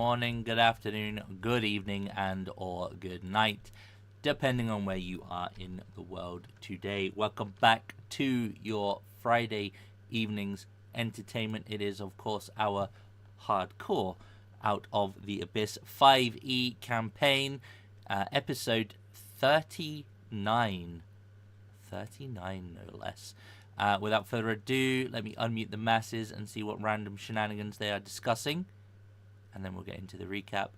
morning, good afternoon, good evening, and or good night, depending on where you are in the world today. Welcome back to your Friday evening's entertainment. It is, of course, our hardcore Out of the Abyss 5e campaign, episode 39. 39, no less. Without further ado, let me unmute the masses and see what random shenanigans they are discussing, and then we'll get into the recap.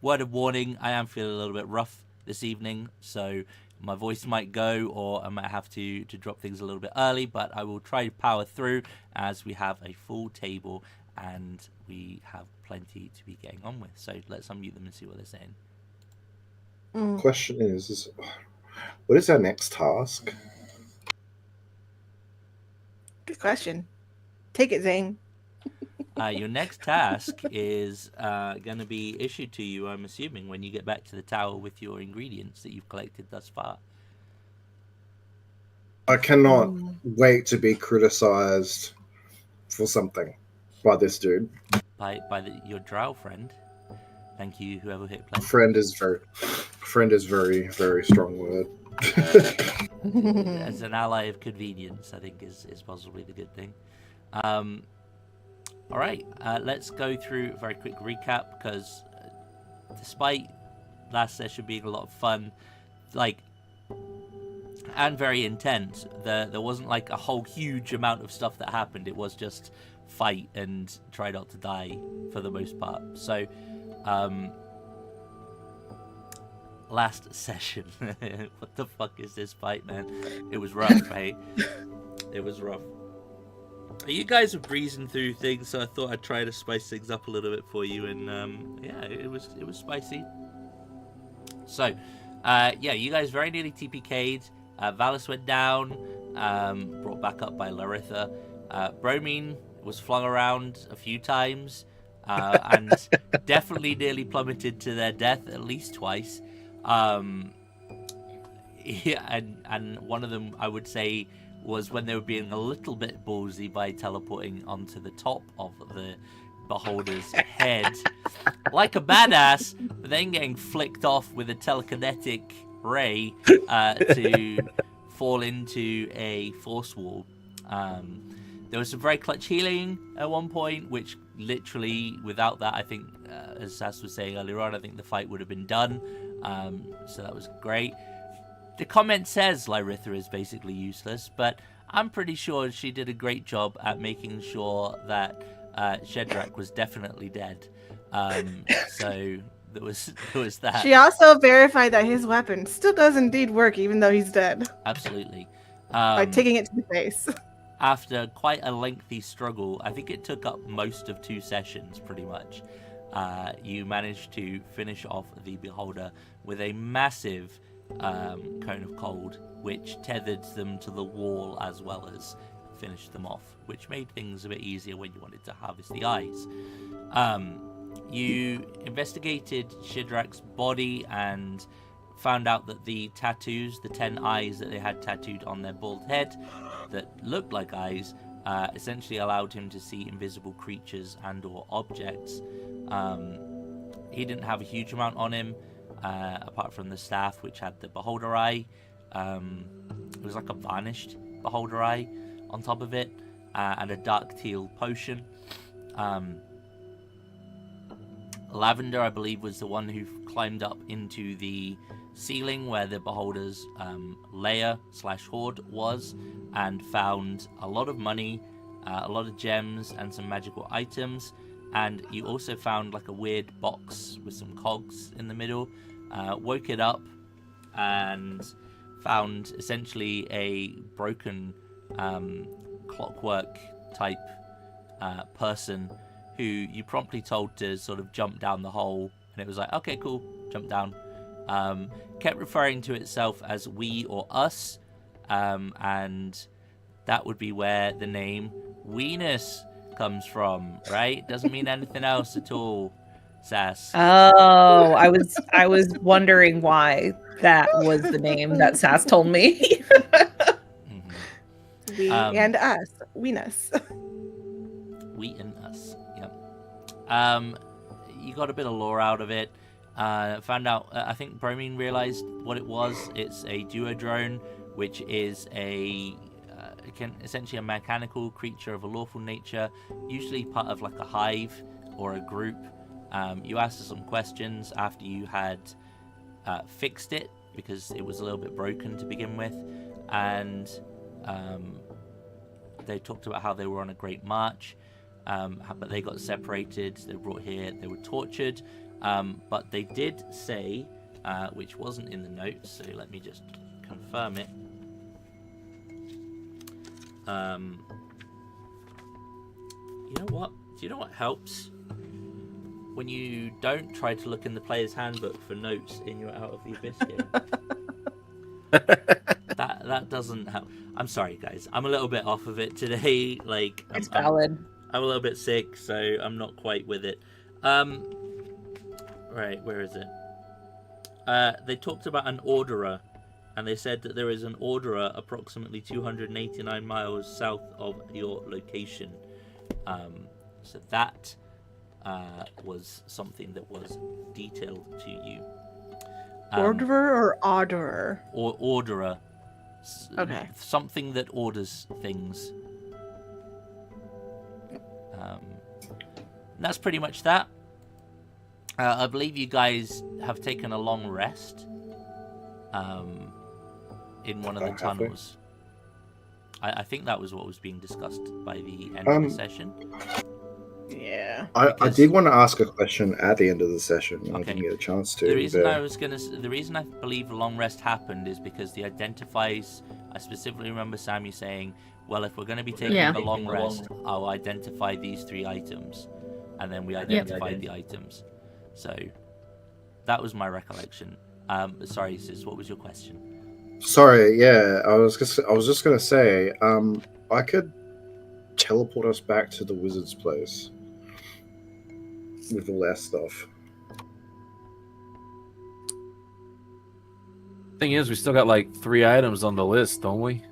Word of warning, I am feeling a little bit rough this evening, so my voice might go, or I might have to drop things a little bit early, but I will try to power through as we have a full table and we have plenty to be getting on with. So let's unmute them and see what they're saying. Question is, what is our next task? Good question. Take it, Zane. Your next task is going to be issued to you, I'm assuming, when you get back to the tower with your ingredients that you've collected thus far. I cannot wait to be criticized for something by this dude. By your drow friend. Thank you, whoever hit play. Friend is very, very strong word. As an ally of convenience, I think is possibly the good thing. All right, let's go through a very quick recap, because despite last session being a lot of fun, and very intense, there wasn't like a whole huge amount of stuff that happened. It was just fight and try not to die for the most part. So, last session, what the fuck is this fight, man? It was rough, mate. It was rough. You guys were breezing through things, so I thought I'd try to spice things up a little bit for you, and yeah, it was spicy. So, yeah, you guys very nearly TPK'd. Valis went down, brought back up by Laritha. Bromine was flung around a few times, and definitely nearly plummeted to their death at least twice. Yeah, and one of them, I would say, was when they were being a little bit ballsy by teleporting onto the top of the beholder's head like a badass, but then getting flicked off with a telekinetic ray to fall into a force wall. There was some very clutch healing at one point, which literally, without that, I think, as Sass was saying earlier on, I think the fight would have been done. So that was great. The comment says Laritha is basically useless, but I'm pretty sure she did a great job at making sure that Shedrak was definitely dead. So there was that. She also verified that his weapon still does indeed work, even though he's dead. Absolutely. By taking it to the face. After quite a lengthy struggle, I think it took up most of 2 sessions, pretty much. You managed to finish off the beholder with a massive cone of cold, which tethered them to the wall as well as finished them off, which made things a bit easier when you wanted to harvest the eyes. You investigated Shedrak's body and found out that the tattoos, the 10 eyes that they had tattooed on their bald head that looked like eyes, essentially allowed him to see invisible creatures and or objects. He didn't have a huge amount on him, apart from the staff, which had the beholder eye. It was like a varnished beholder eye on top of it, and a dark teal potion. Lavender, I believe, was the one who climbed up into the ceiling where the beholder's lair / hoard was, and found a lot of money, a lot of gems, and some magical items. And you also found like a weird box with some cogs in the middle. Woke it up and found essentially a broken clockwork type person who you promptly told to sort of jump down the hole, and it was like, okay, cool, jump down. Kept referring to itself as we or us, and that would be where the name Weenus comes from, right? Doesn't mean anything else at all, Sass. Oh, I was wondering why that was the name that Sass told me. We and us. Weenus. We and us. Yep. you got a bit of lore out of it. Found out, I think Bromine realized what it was. It's a duodrone, which is essentially a mechanical creature of a lawful nature, usually part of like a hive or a group. You asked us some questions after you had fixed it, because it was a little bit broken to begin with, and they talked about how they were on a great march, but they got separated, they were brought here, they were tortured, but they did say, which wasn't in the notes, so let me just confirm it. You know what? Do you know what helps? When you don't try to look in the player's handbook for notes in your Out of the Abyss game. that doesn't help. I'm sorry, guys. I'm a little bit off of it today. Like, It's valid. I'm a little bit sick, so I'm not quite with it. Right, where is it? They talked about an orderer, and they said that there is an orderer approximately 289 miles south of your location. So that was something that was detailed to you. Orderer or orderer? Or orderer. Okay. Something that orders things. That's pretty much that. I believe you guys have taken a long rest in one of the tunnels. I think that was what was being discussed by the end of the session. Yeah. I did want to ask a question at the end of the session. I didn't get a chance to. The reason I believe a long rest happened is because the identifies. I specifically remember Sammy saying, "Well, if we're going to be taking a long rest, I'll identify these 3 items," and then we identified the items. So that was my recollection. Sorry, sis. What was your question? Sorry. Yeah, I was just gonna say, I could teleport us back to the wizard's place with all that stuff. Thing is, we still got like 3 items on the list, don't we?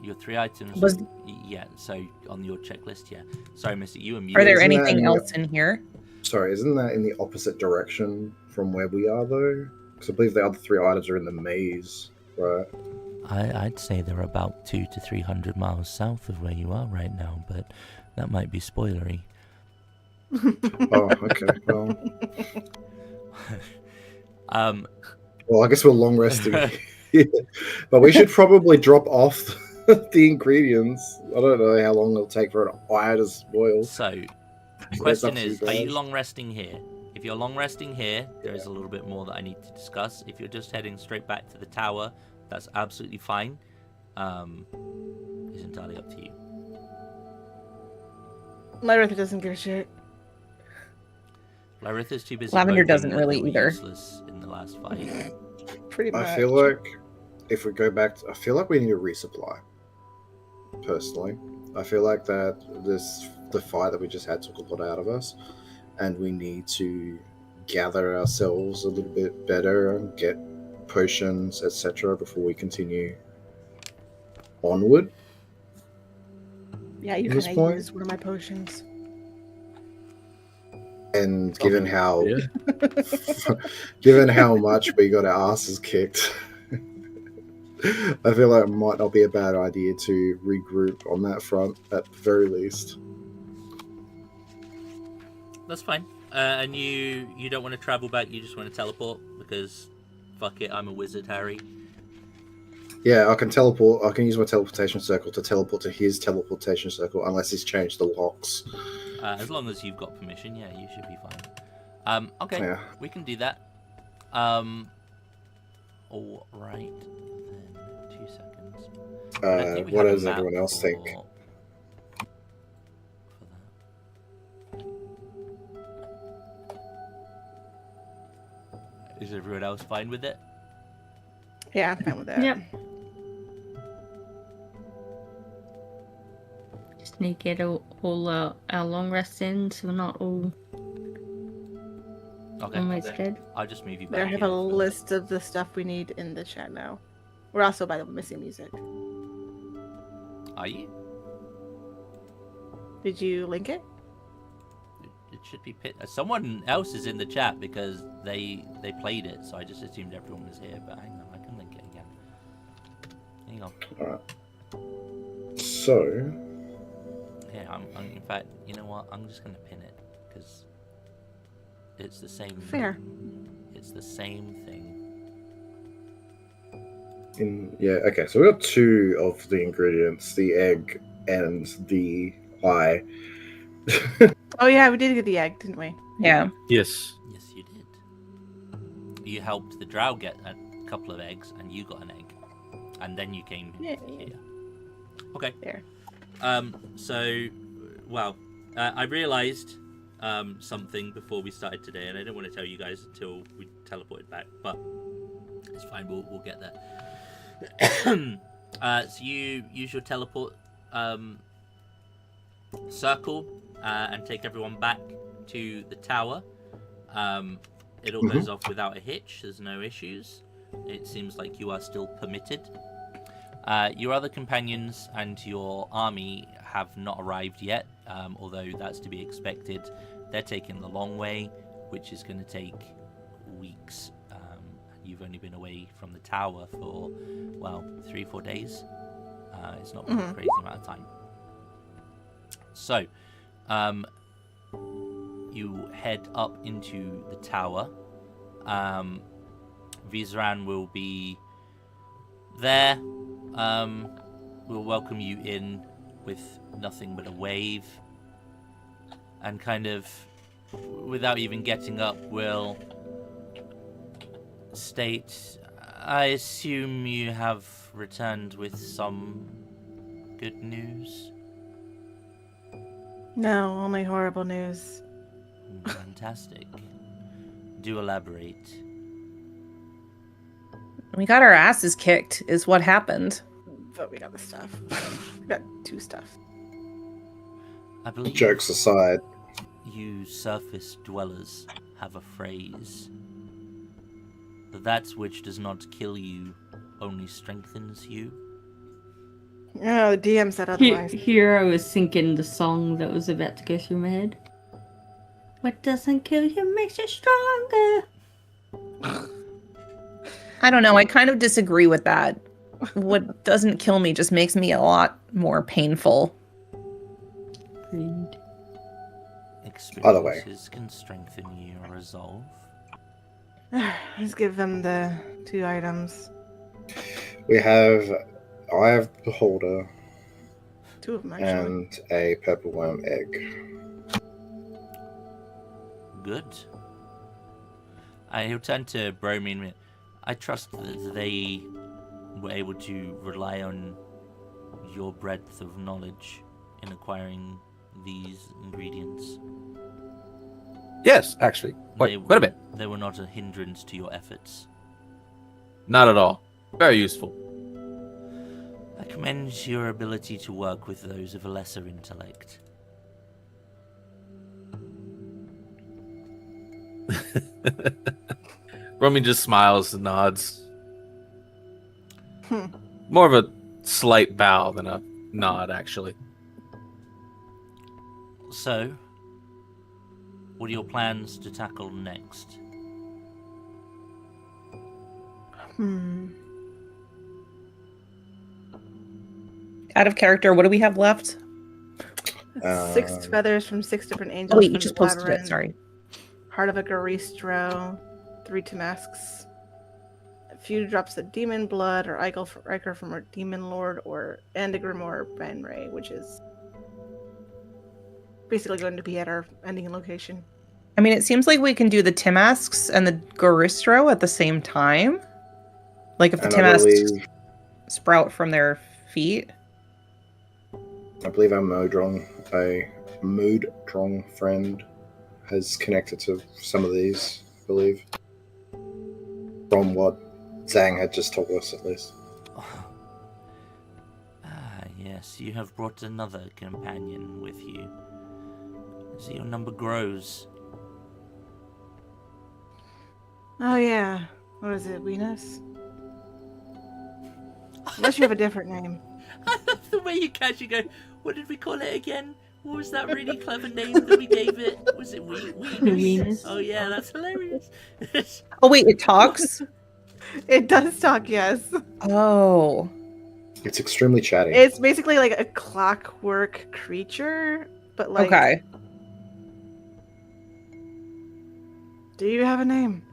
Your 3 items. Yeah. So on your checklist, yeah. Sorry, Missy. You and me. Are there anything else in here? Sorry, isn't that in the opposite direction from where we are, though? Because I believe the other 3 items are in the maze, right? I'd say they're about 200 to 300 miles south of where you are right now, but that might be spoilery. Oh, okay. Well, well, I guess we're long resting, but we should probably drop off the ingredients. I don't know how long it'll take for an eye to spoil. So, the question is, are you long resting here? If you're long resting here, there is a little bit more that I need to discuss. If you're just heading straight back to the tower, that's absolutely fine. It's entirely up to you. Labyrinth doesn't give a shit. Labyrinth's too busy. Lavender doesn't really either. Useless in the last fight. Pretty much. I feel like if we go back, I feel like we need a resupply. Personally, I feel like that the fight that we just had took a lot out of us, and we need to gather ourselves a little bit better and get potions, etc., before we continue onward. Yeah, you At this can point? use one of my potions. And given how given how much we got our asses kicked, I feel like it might not be a bad idea to regroup on that front at the very least. That's fine. And you don't want to travel back, you just want to teleport, because fuck it, I'm a wizard, Harry. Yeah, I can teleport. I can use my teleportation circle to teleport to his teleportation circle, unless he's changed the locks. As long as you've got permission, yeah, you should be fine. Okay, Yeah. we can do that. All right, then 2 seconds. I think we What have a does map everyone else think? for that. Is everyone else fine with it? Yeah, I'm fine with that. Yep. Just need to get all our long rests in, so we're not all Okay. almost dead. I'll just move you back. There, I have here a for- list of the stuff we need in the chat now. We're also by the missing music. Are you? Did you link it? should be someone else is in the chat because they played it, so I just assumed everyone was here. But hang on, I can link it again. Hang on. All right. So. Yeah, I'm in fact, you know what? I'm just gonna pin it because it's the same. Fair. It's the same thing. Okay, so we got 2 of the ingredients: the egg and the eye. Oh yeah, we did get the egg, didn't we? Yeah. Yes. Yes, you did. You helped the drow get a couple of eggs, and you got an egg, and then you came Yay. here. Okay. There. So, well, I realised something before we started today, and I didn't want to tell you guys until we teleported back, but it's fine. We'll get there. So you use your teleport circle and take everyone back to the tower. It all goes off without a hitch. There's no issues. It seems like you are still permitted. Your other companions and your army have not arrived yet, although that's to be expected. They're taking the long way, which is going to take weeks. You've only been away from the tower for, well, 3-4 days. It's not been a crazy amount of time. So, you head up into the tower. Vizaran will be there. We'll welcome you in with nothing but a wave. And kind of, without even getting up, will state, I assume you have returned with some good news? No, only horrible news. Fantastic. Do elaborate. We got our asses kicked, is what happened. But we got the stuff. We got 2 stuff. I believe Jokes aside. you surface dwellers have a phrase. That which does not kill you only strengthens you. No, the DM said otherwise. Here I was thinking the song that was about to go through my head. What doesn't kill you makes you stronger. I don't know. I kind of disagree with that. What doesn't kill me just makes me a lot more painful. Agreed. By the way. Experiences can strengthen your resolve. Let's give them the 2 items. I have Beholder 2 of them, actually. and a purple worm egg. Good. He'll turn to Bromine. I trust that they were able to rely on your breadth of knowledge in acquiring these ingredients. Yes, actually. Wait a bit. They were not a hindrance to your efforts. Not at all. Very useful. I commend your ability to work with those of a lesser intellect. Romy just smiles and nods. More of a slight bow than a nod, actually. So, what are your plans to tackle next? Out of character, what do we have left? 6 feathers from 6 different angels. Oh wait, you from just the posted it. labyrinth. Sorry. Heart of a Garistro, 3 Tamasks, a few drops of demon blood, or Ichor from a demon lord, and a Grimoire Benray, which is basically going to be at our ending location. I mean, it seems like we can do the Timasks and the Goristro at the same time. Like if the And I Timasks believe, sprout from their feet. our Moodrong friend has connected to some of these, I believe. From what Zhang had just told us, at least. Yes, you have brought another companion with you. So your number grows. Oh yeah, what is it, Venus? Unless you have a different name. I love the way you casually go, what did we call it again? What was that really clever name that we gave it? Was it Weenus. Oh yeah, that's hilarious. Oh wait, it talks. It does talk, yes. Oh. It's extremely chatty. It's basically like a clockwork creature, but like. Okay. Do you have a name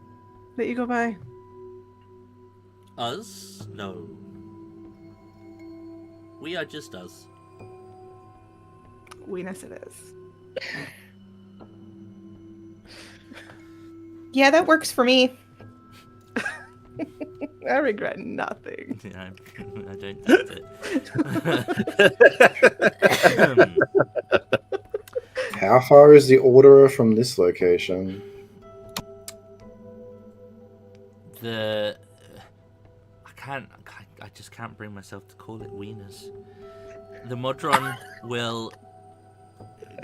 that you go by? Us? No. We are just us. Weenus it is. Yeah, that works for me. I regret nothing. Yeah, I don't doubt it. How far is the Orderer from this location? I just can't bring myself to call it Wieners. The Modron will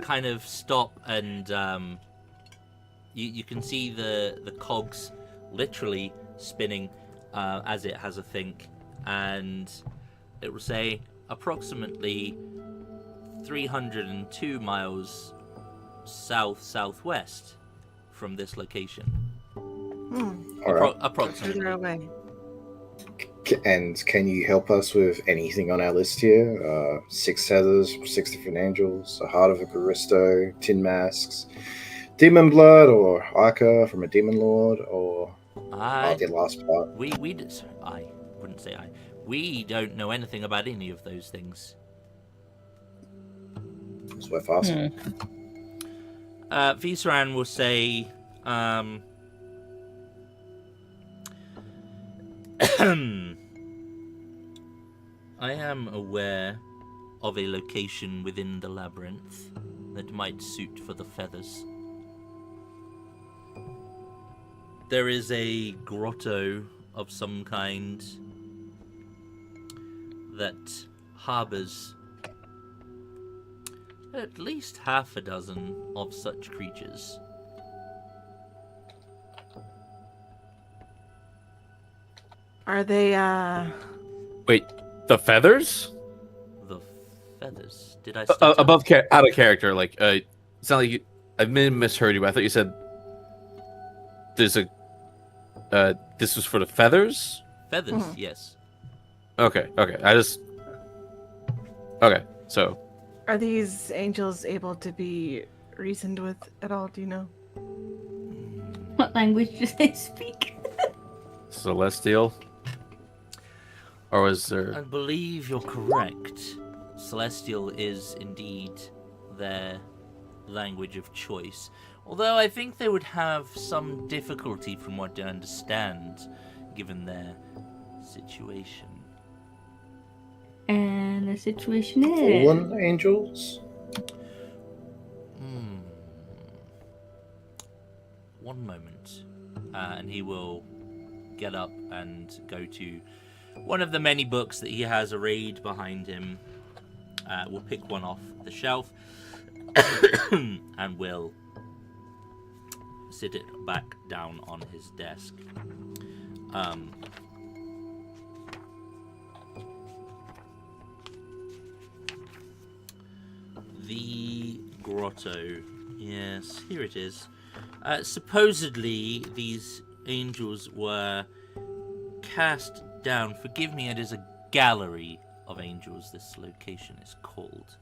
kind of stop and you can see the cogs literally spinning as it has a think, and it will say approximately 302 miles southwest from this location. All right. Approximately. Further away. And can you help us with anything on our list here? 6 feathers, 6 different angels, a heart of a Garisto, tin masks, demon blood, or Ica from a demon lord, or the last part. I wouldn't say I. We don't know anything about any of those things. It's worth asking. Viseran will say, I am aware of a location within the labyrinth that might suit for the feathers. There is a grotto of some kind that harbors at least half a dozen of such creatures. Are they Wait, the feathers? The feathers. Did I state Above out of character, like it's not like I may have misheard you, but I thought you said there's a this was for the feathers? feathers? Mhm. Yes. Okay. So are these angels able to be reasoned with at all? Do you know? What language do they speak? celestial? Or was I there believe you're correct. Celestial is indeed their language of choice. Although I think they would have some difficulty, from what I understand, given their situation. And the situation is... Fallen angels? One moment. And he will get up and go to one of the many books that he has arrayed behind him. We'll pick one off the shelf and will sit it back down on his desk. The grotto. Yes, here it is. Supposedly, these angels were cast down. Forgive me, it is a gallery of angels, this location is called.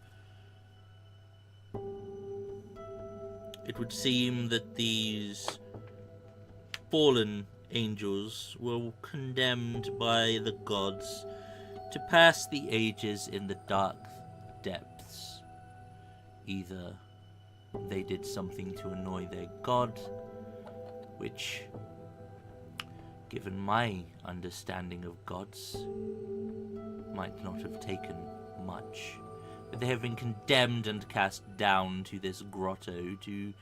It would seem that these fallen angels were condemned by the gods to pass the ages in the dark depths. Either they did something to annoy their god, which, given my understanding of gods, might not have taken much. But they have been condemned and cast down to this grotto to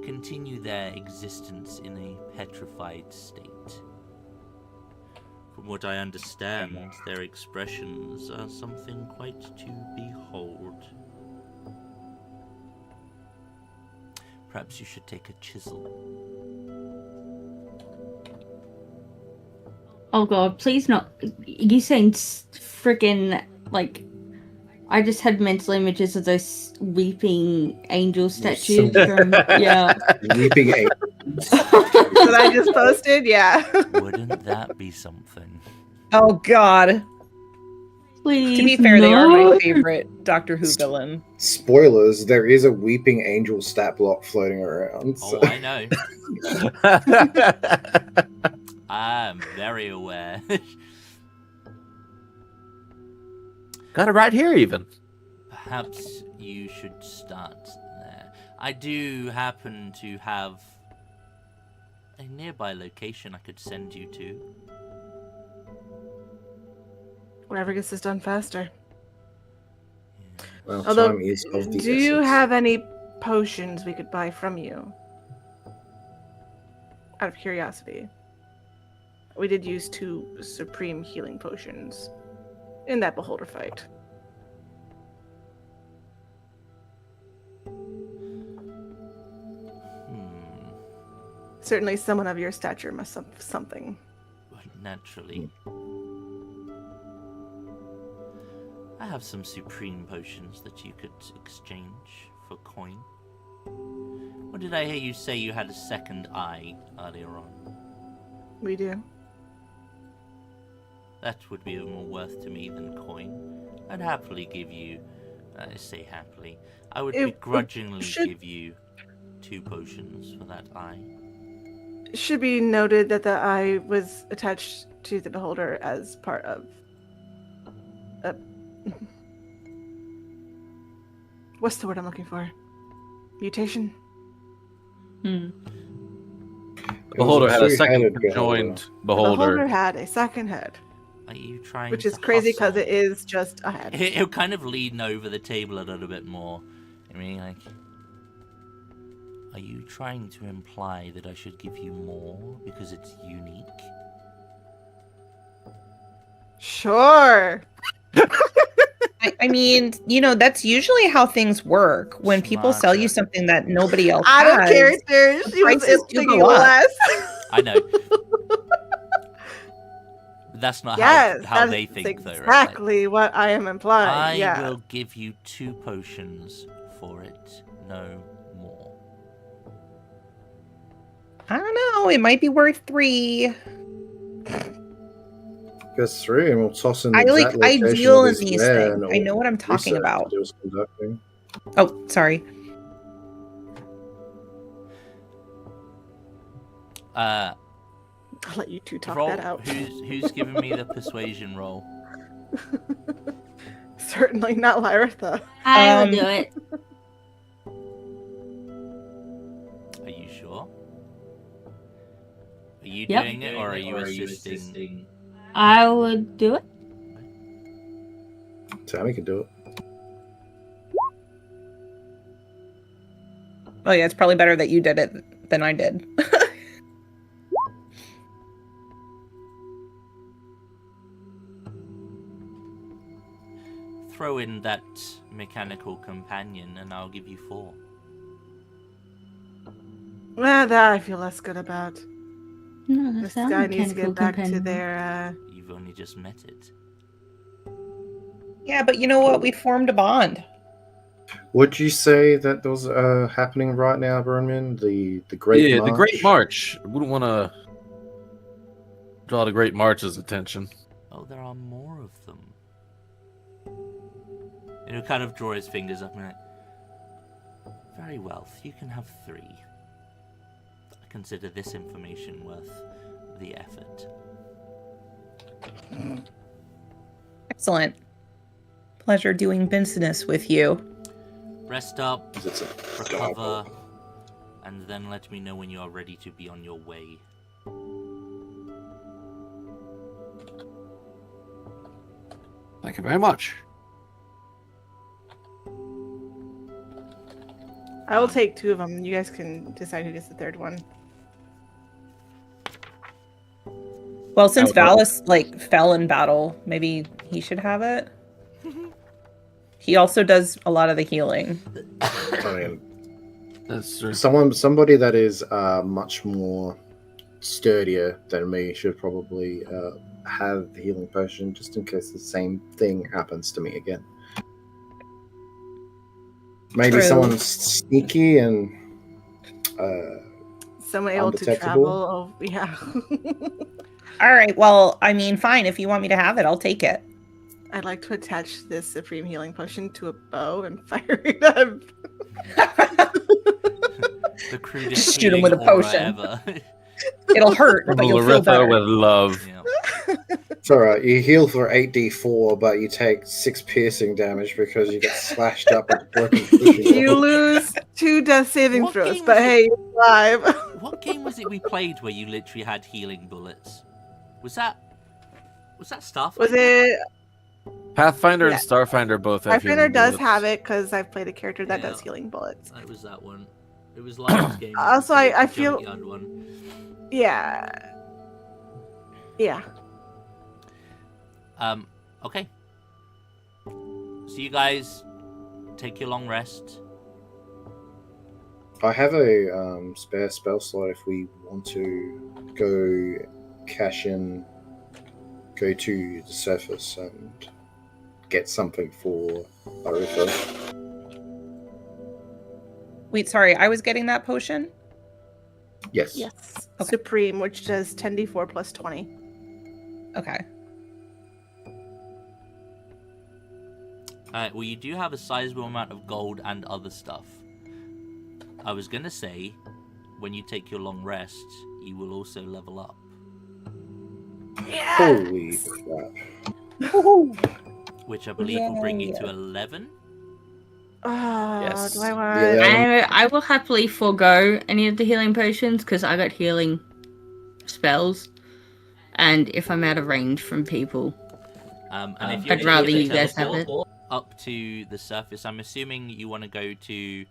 continue their existence in a petrified state. From what I understand, their expressions are something quite to behold. Perhaps you should take a chisel. Oh god, please not. You sound friggin' like I just had mental images of those weeping angel statues Some- from yeah. Weeping angel. That I just posted, yeah. Wouldn't that be something? Oh God. Please. To be fair, they are my no. favorite Doctor Who villain. Spoilers, there is a weeping angel stat block floating around. Oh, so- I know. I'm very aware. Got it right here, even. Perhaps you should start there. I do happen to have a nearby location I could send you to. Whatever gets this done faster. Well, Although, time is of the do you essence. have any potions we could buy from you? Out of curiosity. We did use 2 supreme healing potions in that beholder fight. Certainly someone of your stature must have something. Naturally. I have some supreme potions that you could exchange for coin. Or did I hear you say you had a second eye earlier on? We do. That would be of more worth to me than coin. I'd happily give you, I say happily, I would It begrudgingly should- give you 2 potions for that eye. It should be noted that the eye was attached to the beholder as part of a... What's the word I'm looking for? Mutation? Hmm. Beholder had a second two-headed conjoined The beholder beholder. had a second head, Are you trying which to is crazy because hustle? it is just a head. He'll kind of lean over the table a little bit more. I mean, like, are you trying to imply that I should give you more because it's unique? Sure. I mean, you know, that's usually how things work. When people sell you Smarter. something that nobody else Out of has. character. She was prices do thinking go up. less. I know. That's not Yes, how that's they think, though, right? exactly what I am implying. I yeah. will give you 2 potions for it, no more. I don't know. It might be worth 3. Guess 3, and we'll toss in the I like. exact I location deal of in his these lair things. and I know what I'm talking research about. he was conducting. Oh, sorry. I'll let you two talk Roll. that out. Who's giving me the persuasion roll? Certainly not Lyritha. I will Um, do it. Are you sure? Are you Yep. doing it, or are you assisting? I would do it. Tammy can do it. Oh yeah, it's probably better that you did it than I did. Throw in that mechanical companion, and I'll give you 4. Well, that I feel less good about. No, This that's not guy needs to mechanical get back to companion. their. You've only just met it. Yeah, but you know what? We formed a bond. Would you say that those are happening right now, Burnman? The Great Yeah, March? the Great March. I wouldn't want to draw the Great March's attention. Oh, there are more of them. And he'll kind of draw his fingers up and be like, very well, you can have 3. I consider this information worth the effort. Excellent. Pleasure doing business with you. Rest up, 'Cause it's a recover, and then let me know when you are ready to be on your way. Thank you very much. I will take 2 of them. You guys can decide who gets the 3rd one. Well, since Oh, no. Valis fell in battle, maybe he should have it. He also does a lot of the healing. I mean, That's true. somebody that is much more sturdier than me should probably have the healing potion just in case the same thing happens to me again. Maybe True. someone sneaky and Someone able to undetectable. travel. Oh, yeah. All right. Well, I mean, fine. If you want me to have it, I'll take it. I'd like to attach this supreme healing potion to a bow and fire it up. The crudest Shoot him with a healing aura potion. ever. It'll hurt, but you'll feel Laritha better. with love. Yeah. It's alright, you heal for 8d4, but you take 6 piercing damage because you get slashed up with broken fishing You rod. lose 2 death saving What throws, game but was it? hey, you're alive. What game was it we played where you literally had healing bullets? Was that Starfighter? Was it? Pathfinder Yeah. and Starfinder both have Pathfinder healing does bullets. have it because I've played a character that Yeah. does healing bullets. It was that one. It was last game. Also, the I feel- Junkyard one. Yeah. Yeah. Okay. So you guys take your long rest. I have a spare spell slot if we want to go cash in, go to the surface and get something for Laritha. Wait, sorry. I was getting that potion. Yes. Yes. Okay. Supreme, which does 10d4 plus 20. Okay. Well, you do have a sizable amount of gold and other stuff. I was gonna say, when you take your long rest, you will also level up. Holy crap. Which I believe will bring you to Yay. 11. Oh, Yes. do I want? Yeah. I will happily forego any of the healing potions because I got healing spells, and if I'm out of range from people, And if I'd you're rather able to you guys have it. teleport up to the surface, I'm assuming you want to go to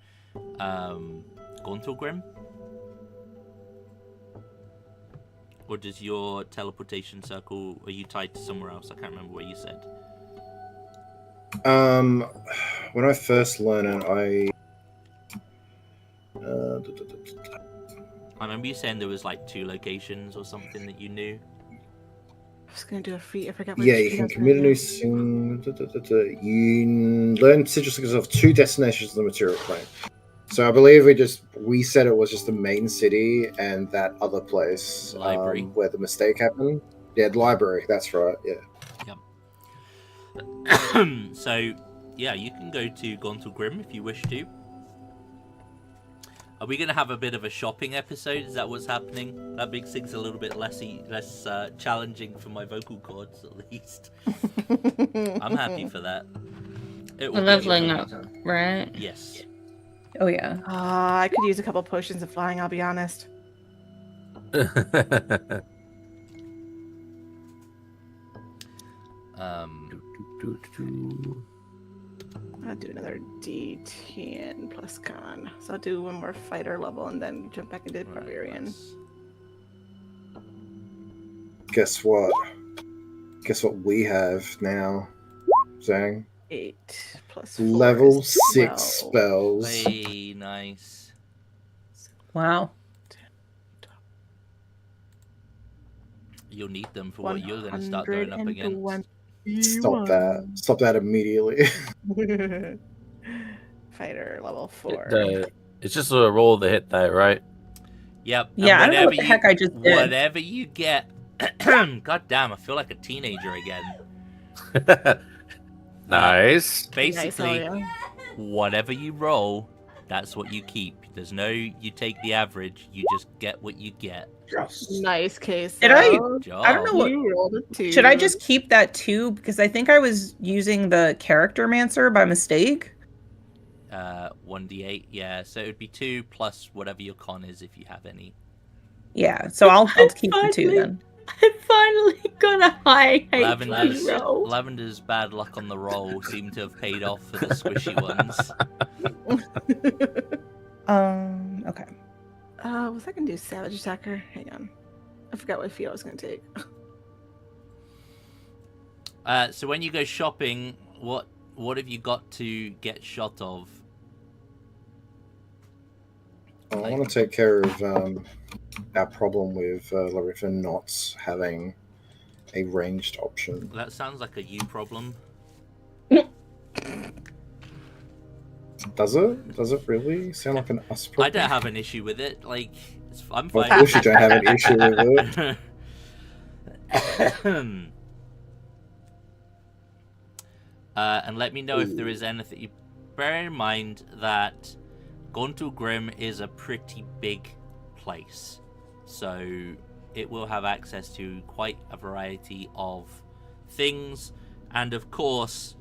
Gauntlgrim? Or does your teleportation circle, are you tied to somewhere else? I can't remember what you said. When I first learned it, I remember you saying there was like 2 locations or something that you knew. I was gonna do a feat. I forgot. What yeah, feat you I can was commit a gonna new do. thing. You learn sigil skills of 2 destinations of the material plane. So I believe we said it was just the main city and that other place Library. where the mistake happened. Yeah, the library. That's right. Yeah. So, yeah, you can go to Gauntlgrim if you wish to. Are we going to have a bit of a shopping episode? Is that what's happening? That makes things a little bit less challenging for my vocal cords, at least. I'm happy for that. It we're will be leveling fun. up, right? Yes. Oh yeah. I could use a couple potions of flying. I'll be honest. I'll do another D10 plus con. So I'll do one more fighter level and then jump back into Right, barbarian. let's- Guess what? Guess what we have now, Zhang? 8 plus 4 Level is 6 12. spells. Hey, nice. Wow. You'll need them for what you're going to start going up against. 121. Stop that. Stop that immediately. Fighter level 4. It's just a roll to hit that, right? Yep. and Yeah, I don't know what whatever the heck I just did. Whatever you get. God damn, I feel like a teenager again. Nice. Basically, Nice, oh, yeah. whatever you roll, that's what you keep. There's no you take the average, you just get what you get. Nice case. Did I- though. Job. I don't know what- You rolled a 2. Should I just keep that 2? Because I think I was using the character mancer by mistake. 1d8, yeah. So it would be 2 plus whatever your con is if you have any. Yeah. So I'll keep the 2 Finally. then. I finally got a high Lavender's, HP roll. Lavender's bad luck on the roll seemed to have paid off for the squishy ones. Okay. Was I gonna do Savage Attacker? Hang on. I forgot what feat I was gonna take. So when you go shopping, what have you got to get shot of? I want to take care of our problem with Laritha not having a ranged option. That sounds like a you problem. Does it? Does it really sound like an us I problem? don't have an issue with it. Like, I'm Well, fine. of course you don't have an issue with it. And let me know if there is anything. Bear in mind that Gontul Grim is a pretty big place, so it will have access to quite a variety of things. And of course,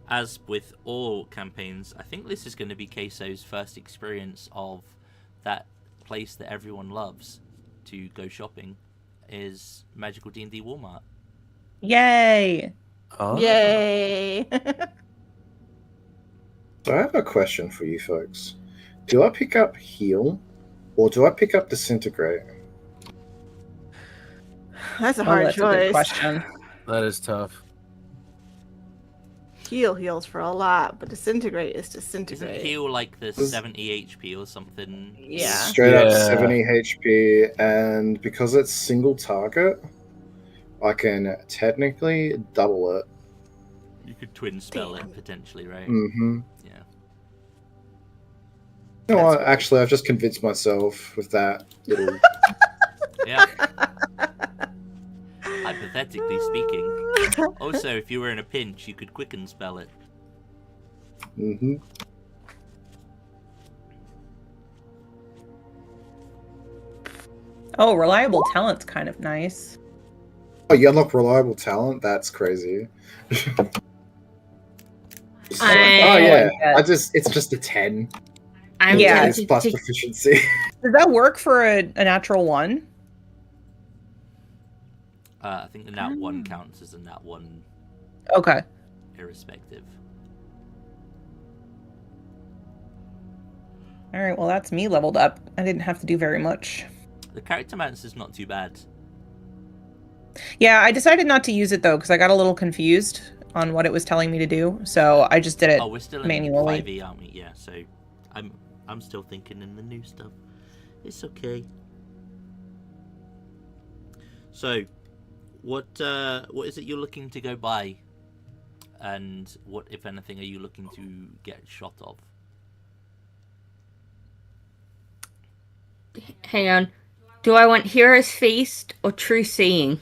as with all campaigns, I think this is going to be Queso's first experience of that place that everyone loves to go shopping, is Magical D&D Walmart. Yay! Oh. Yay! So I have a question for you folks. Do I pick up heal or do I pick up disintegrate? That's a Oh, hard that's a good choice. question. That is tough. Heal heals for a lot, but disintegrate is Isn't disintegrate. heal like the Does- 70 HP or something? Yeah. Straight up Yeah. 70 HP, and because it's single target, I can technically double it. You could twin spell it potentially, right? Mm-hmm. Yeah. You know what? That's Actually, I've just convinced myself with that little. Yeah. Hypothetically speaking. Also, if you were in a pinch, you could quicken spell it. Mm-hmm. Oh, reliable talent's kind of nice. Oh, you unlock reliable talent? That's crazy. Oh yeah, it's just a 10. I'm Yeah. 10 is tempted plus to- proficiency. Does that work for a natural one? I think the nat 1 counts as a nat 1 Okay. irrespective. All right. Well, that's me leveled up. I didn't have to do very much. The character mance is not too bad. Yeah, I decided not to use it though because I got a little confused on what it was telling me to do. So I just did it. Oh, we're still in manually. 5e, aren't we? Yeah, so I'm still thinking in the new stuff. It's okay. So, what is it you're looking to go buy? And what, if anything, are you looking to get shot of? Hang on. Do I want Hero's Feast or True Seeing?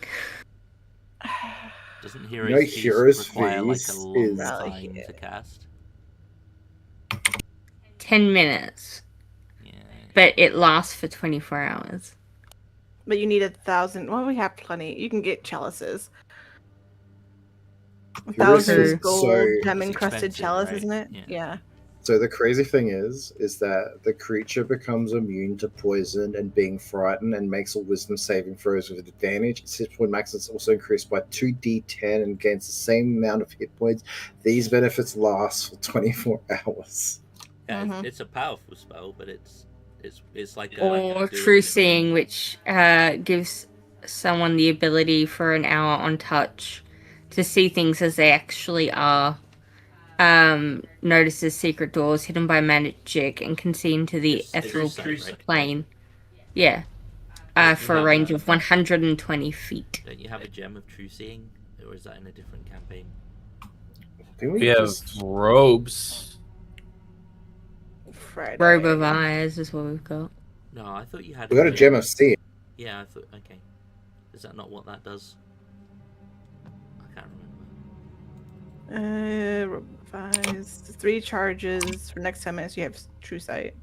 Doesn't know, Hero's Feast Hero's require like a Feast long is- time to cast? 10 minutes. Yeah. But it lasts for 24 hours. But you need 1,000. Well, we have plenty. You can get chalices. Heroes 1,000 is gold, so- gem It's encrusted expensive, chalice, right? isn't it? Yeah. Yeah. So the crazy thing is that the creature becomes immune to poison and being frightened and makes all wisdom saving throws with advantage. Its hit point max is also increased by 2d10 and gains the same amount of hit points. These benefits last for 24 hours. Yeah, Mhm. it's a powerful spell, but it's like a, Or True Seeing, which gives someone the ability for an hour on touch to see things as they actually are. Notices secret doors hidden by magic and can see into the It's ethereal True Sight, right? plane. Yeah. For a have range a- of 120 feet. Don't you have a gem of True Seeing, or is that in a different campaign? Didn't We have just- robes. Friday. Robe of Eyes is what we've got. No, I thought you had. we got a gem of seeing. Yeah, I thought. Okay, is that not what that does? I can't remember. Revise 3 charges for next 10 minutes. You have True Sight.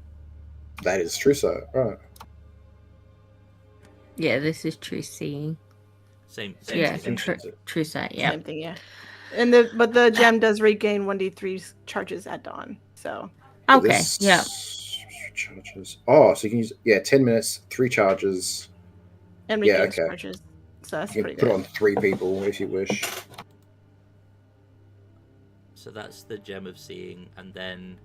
That is true, so right. Yeah, this is True Seeing. Same Yeah, thing. True Sight, yeah. Same thing, yeah. And but the gem does regain 1d3 charges at dawn. So Okay, This- yeah. Charges. Oh, so you can use 10 minutes, 3 charges. and Yeah, regains okay. charges. So that's You can pretty put good. on 3 people if you wish. So that's the gem of seeing, and then,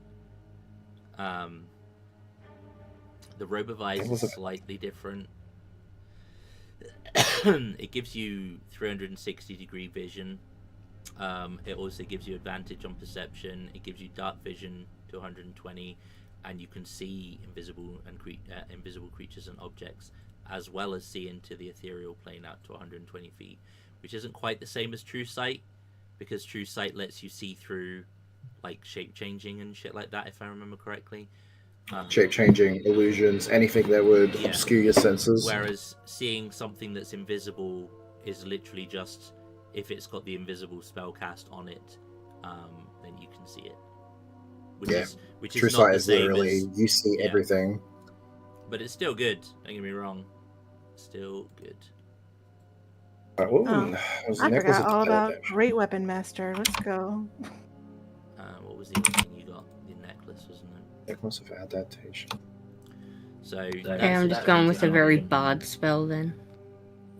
the robe of eyes What was is it? slightly different. It gives you 360-degree vision. It also gives you advantage on perception. It gives you dark vision to 120, and you can see invisible creatures and objects, as well as see into the ethereal plane out to 120 feet, which isn't quite the same as True Sight, because True Sight lets you see through like shape changing and shit like that, if I remember correctly. Shape changing illusions, anything that would Yeah. obscure your senses. Whereas seeing something that's invisible is literally just if it's got the invisible spell cast on it, then you can see it. Which Yeah. is True not sight the is same literally as, you see yeah. everything. but it's still good. Don't get me wrong, still good. Right, what Oh, was I the necklace forgot of all about Television? Great Weapon Master. Let's go. What was the other thing you got? The necklace, wasn't it? Necklace of Adaptation. So Okay, I'm just going with a very bard spell then.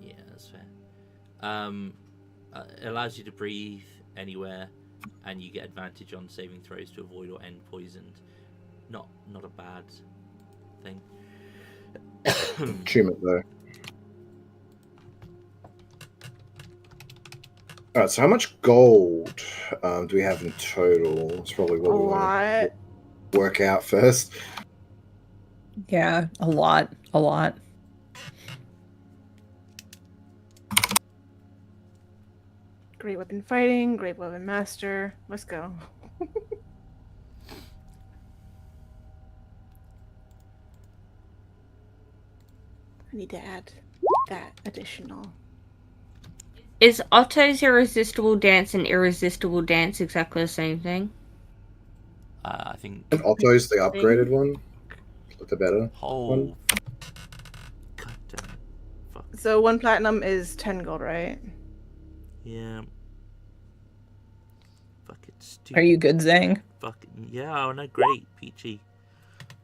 Yeah, that's fair. It allows you to breathe anywhere, and you get advantage on saving throws to avoid or end poisoned. Not a bad thing. Attunement though. Alright, so how much gold do we have in total? That's probably A what we want lot. to work out first. Yeah, a lot. Great Weapon Fighting, Great Weapon Master. Let's go. I need to add that additional. Is Otto's Irresistible Dance and Irresistible Dance exactly the same thing? I think. And Otto's the upgraded one. The better. Oh. God damn it. Fuck. So 1 platinum is 10 gold, right? Yeah. Fucking stupid. Are you good, Zang? Fucking yeah. Oh no, great, peachy.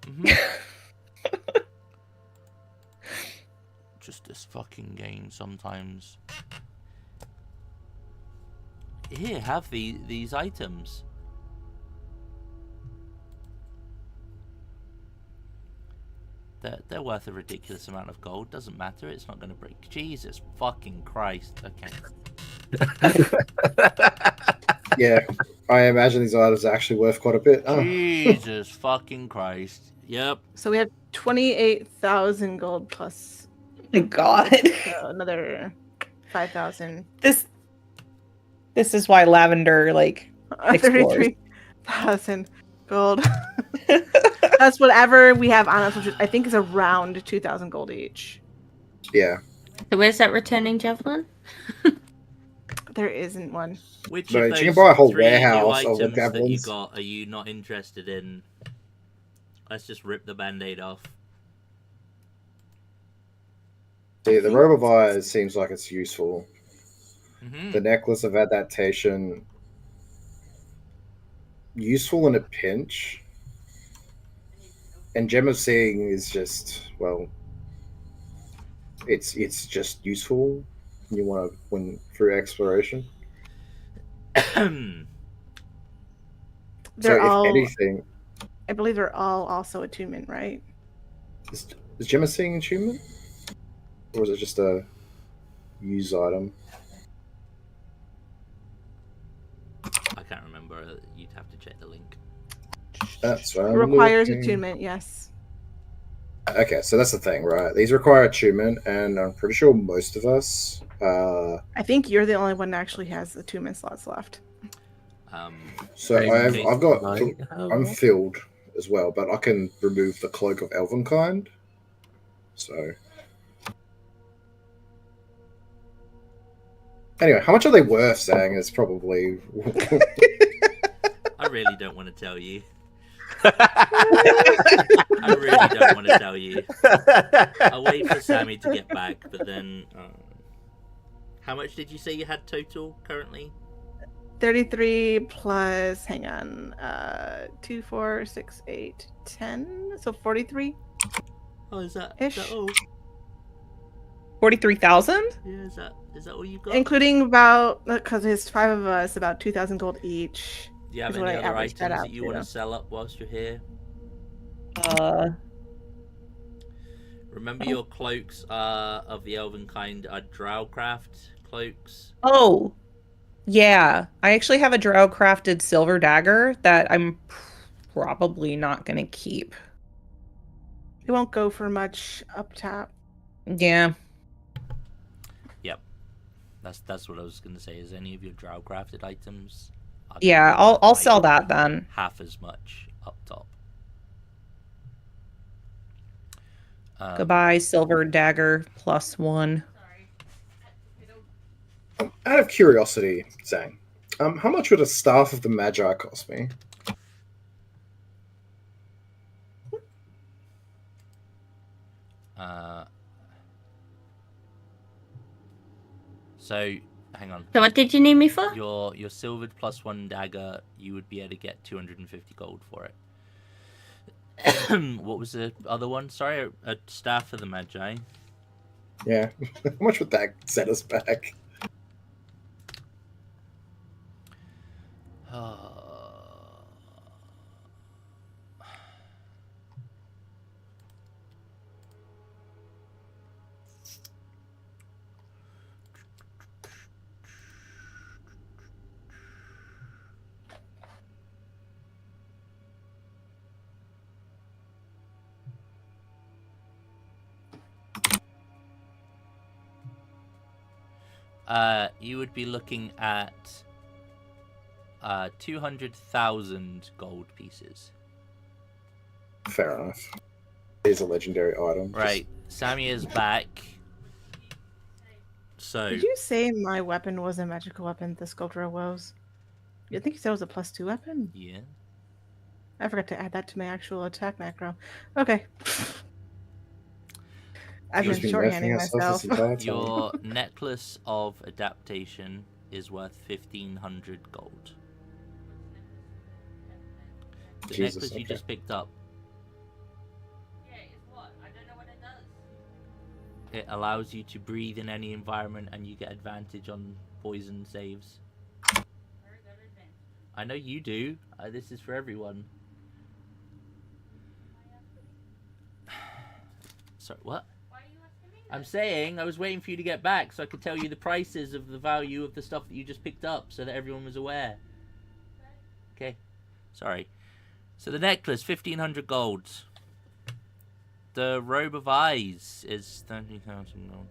Mhm. Just this fucking game sometimes. Here, have these items. They're worth a ridiculous amount of gold. Doesn't matter. It's not going to break. Jesus fucking Christ. Okay. Yeah, I imagine these items are actually worth quite a bit. Oh. Jesus fucking Christ. Yep. So we have 28,000 gold plus My God. another 5,000. This is why Lavender explores. 33,000 gold. That's whatever we have on us, which I think is around 2,000 gold each. Yeah. So where's that returning javelin? There isn't one. Which No, of you those can buy a whole three new warehouse of items that you javelins. got are you not interested in? Let's just rip the band-aid off. See, the robe of eyes seems like it's useful. Mm-hmm. The necklace of adaptation, useful in a pinch. And gem of seeing is just, well, it's just useful. You want to win through exploration. They're So all, if anything, I believe they're all also attunement, right? is gem of seeing attunement, or is it just a use item? I can't remember. You'd have to check the link. That's It right. requires attunement, yes. Okay, so that's the thing, right? These require attunement, and I'm pretty sure most of us. I think you're the only one that actually has attunement slots left. So I've got. Oh. I'm filled as well, but I can remove the cloak of Elvenkind. So. Anyway, how much are they worth, Sang? It's probably. I really don't want to tell you. I really don't want to tell you. I'll wait for Sammy to get back, but then... how much did you say you had total currently? 33 plus, hang on, 2, 4, 6, 8, 10. So 43. Oh, is that Ish. all? 43,000? Yeah, is that all you got? Including about, because there's 5 of us, about 2,000 gold each. Do you have is any what I other averaged items that that out you to. want to sell up whilst you're here? Remember your cloaks of the Elvenkind are Drowcraft cloaks? Oh, yeah. I actually have a drow crafted silver dagger that I'm probably not going to keep. It won't go for much up top. Yeah. That's what I was going to say. Is any of your Drowcrafted items I'd Yeah, put I'll like sell that then. half as much up top. Goodbye, silver dagger +1. Out of curiosity, Zhang, how much would a staff of the Magi cost me? So, hang on. So what did you need me for? Your silvered +1 dagger, you would be able to get 250 gold for it. What was the other one? Sorry, a staff for the Magi. Yeah, how much would that set us back? You would be looking at 200,000 gold pieces. Fair enough. It is a legendary item. Right, Sammy is back. So Did you say my weapon was a magical weapon, the Sculptor of Woes? You think you said it was a +2 weapon? yeah, I forgot to add that to my actual attack macro. Okay. I've been Just been shorthanding nerfing ourselves myself. this entire time. your necklace of adaptation is worth 1,500 gold. The Jesus, necklace you okay. just picked up. It allows you to breathe in any environment and you get advantage on poison saves. I know you do. This is for everyone. Sorry, what? I'm saying I was waiting for you to get back so I could tell you the prices of the value of the stuff that you just picked up so that everyone was aware. Okay. Sorry. So the necklace, 1,500 gold. The robe of eyes is 30,000 gold.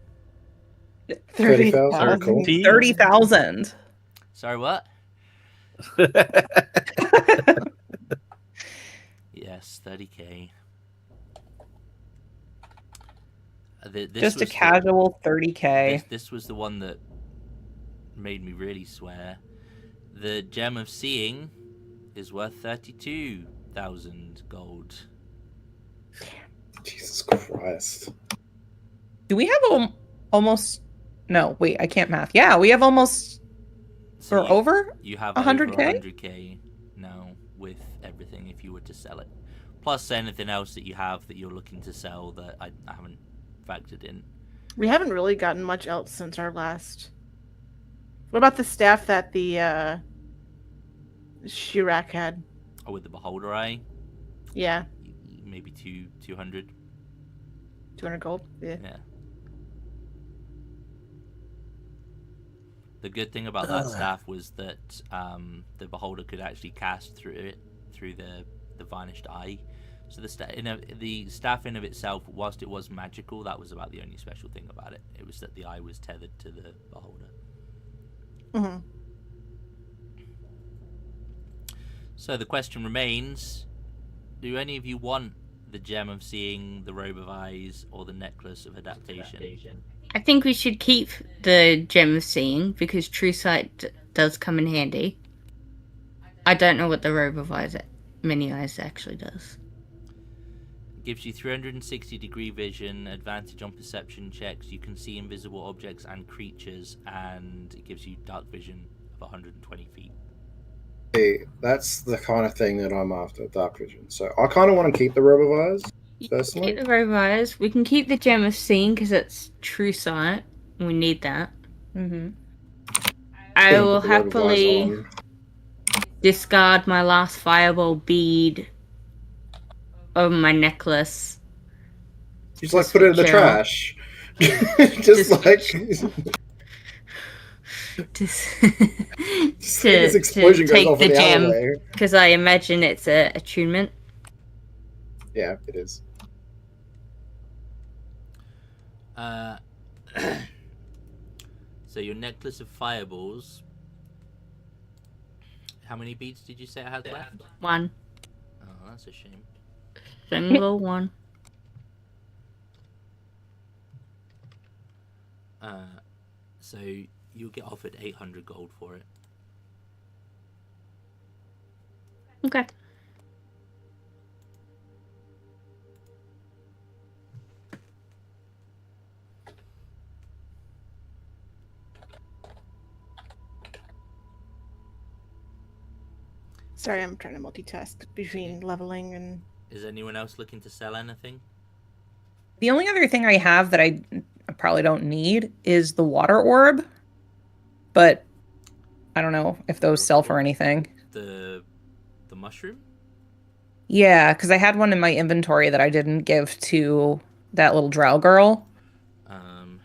30,000? Sorry, Cool. 30,000. Sorry, what? Yes, 30k. Just a casual 30k. This was the one that made me really swear. The Gem of Seeing is worth 32,000 gold. Jesus Christ. Do we have almost... No, wait, I can't math. Yeah, we have almost... So or over? You have 100K? over 100k now with everything if you were to sell it. Plus anything else that you have that you're looking to sell that I haven't factored in. We haven't really gotten much else since our last. What about the staff that the Shirak had? Oh, with the Beholder Eye, Yeah, maybe 200. 200 gold. Yeah. Yeah. The good thing about that staff was that the Beholder could actually cast through it, through the Varnished Eye. So the staff in of itself, whilst it was magical, that was about the only special thing about it. It was that the eye was tethered to the Beholder. Mm-hmm. So the question remains, do any of you want the Gem of Seeing, the Robe of Eyes, or the Necklace of Adaptation? I think we should keep the Gem of Seeing because True Sight does come in handy. I don't know what the Robe of Eyes, Many Eyes actually does. It gives you 360-degree vision, advantage on perception checks, you can see invisible objects and creatures, and it gives you dark vision of 120 feet. Hey, that's the kind of thing that I'm after, dark vision. So I kind of want to keep the Robe of Eyes, personally. Keep the Robe of Eyes. We can keep the Gem of Seeing because it's True Sight. We need that. Mm-hmm. I Yeah, will put the Robe of Eyes happily on. discard my last fireball bead of my necklace. Just like put it in the Chill. trash. just Just- like to this explosion goes take off the in the gem alleyway. because I imagine it's a attunement. Yeah, it is. So your Necklace of Fireballs How many beads did you say it had left? 1. Oh, that's a shame. Single one. So you'll get offered 800 gold for it. Okay. Sorry, I'm trying to multitask between leveling and. Is anyone else looking to sell anything? The only other thing I have that I probably don't need is the water orb, but I don't know if those sell for anything. The mushroom? Yeah, because I had one in my inventory that I didn't give to that little drow girl. Um,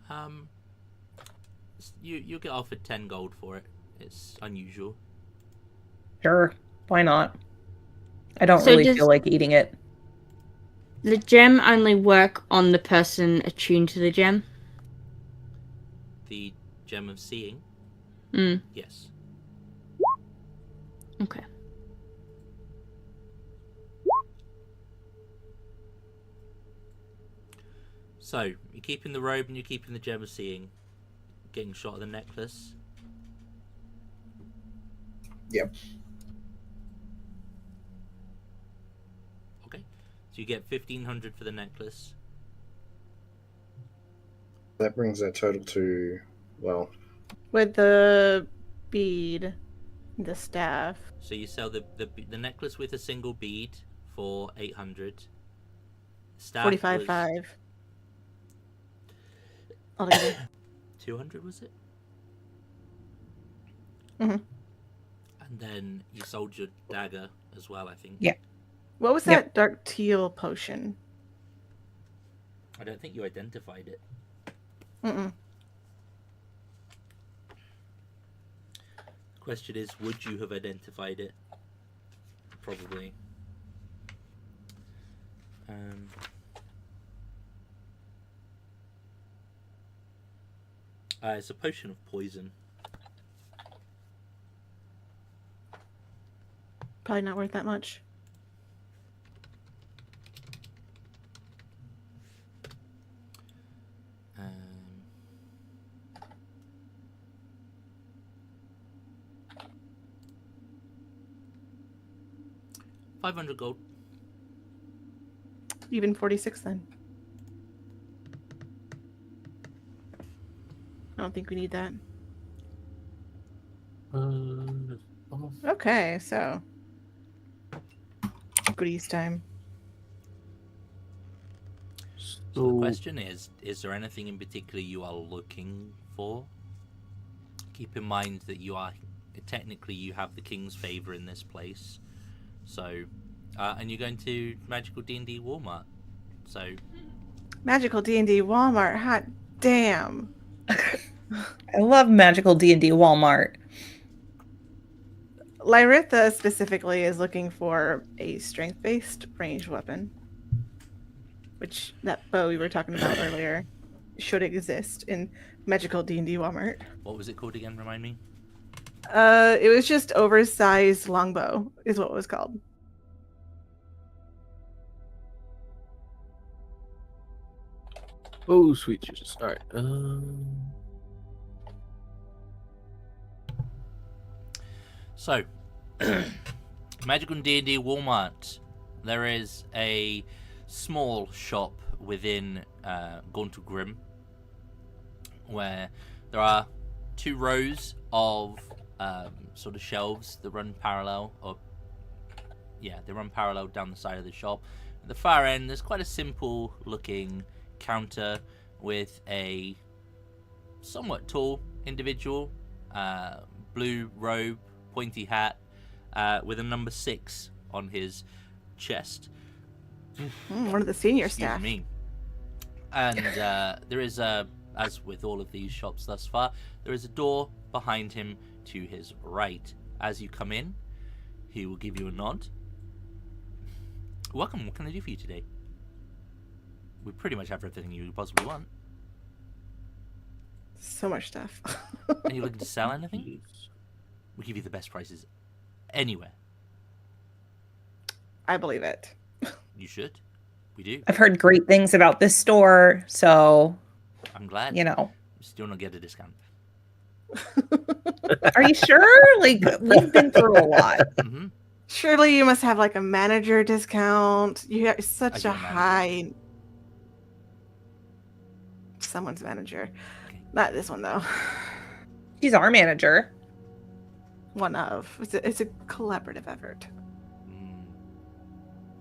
Um, you get offered 10 gold for it. It's unusual. Sure, why not? I don't So really does- feel like eating it. The gem only work on the person attuned to the gem? The gem of seeing, Mm, yes. okay. So you're keeping the robe and you're keeping the gem of seeing. Getting shot at the necklace. Yep. Okay, so you get 1500 for the necklace. That brings our total to, well, With the bead, the staff. So you sell the necklace with a single bead for 800. Staff 45.5. Altogether. 200 was it? Mhm. And then you sold your dagger as well, I think. Yeah. What was Yep. that dark teal potion? I don't think you identified it. Mm-mm. The question is, would you have identified it? Probably. It's a potion of poison. Probably not worth that much. Um, $500 gold. Even 46 then. I don't think we need that. Okay, so goodies time. So the question is there anything in particular you are looking for? Keep in mind that you are technically you have the king's favor in this place. So and you're going to Magical D&D Walmart. So Magical D&D Walmart, hot damn. I love magical D&D Walmart. Lyritha specifically is looking for a strength-based ranged weapon, which that bow we were talking about earlier should exist in Magical D&D Walmart. what was it called again? Remind me. It was just oversized longbow is what it was called. Oh, sweet Jesus. All right. So, Magical D&D Walmart. There is a small shop within Gauntle Grim where there are 2 rows of sort of shelves that run parallel, they run parallel down the side of the shop. At the far end, there's quite a simple looking counter with a somewhat tall individual blue robe, pointy hat, with a number 6 on his chest. One of the senior Excuse staff. me. And there is as with all of these shops thus far, there is a door behind him to his right. As you come in, he will give you a nod. Welcome, what can I do for you today? We pretty much have everything you possibly want. So much stuff. Are you looking to sell anything? We give you the best prices anywhere. I believe it. You should. We do. I've heard great things about this store, so I'm glad. you know. Still not get a discount. Are you sure? Like, we've been through a lot. hmm Surely you must have like a manager discount. You have such do a a manager. high. Someone's manager. Okay. Not this one though. She's our manager. One of. It's a collaborative effort.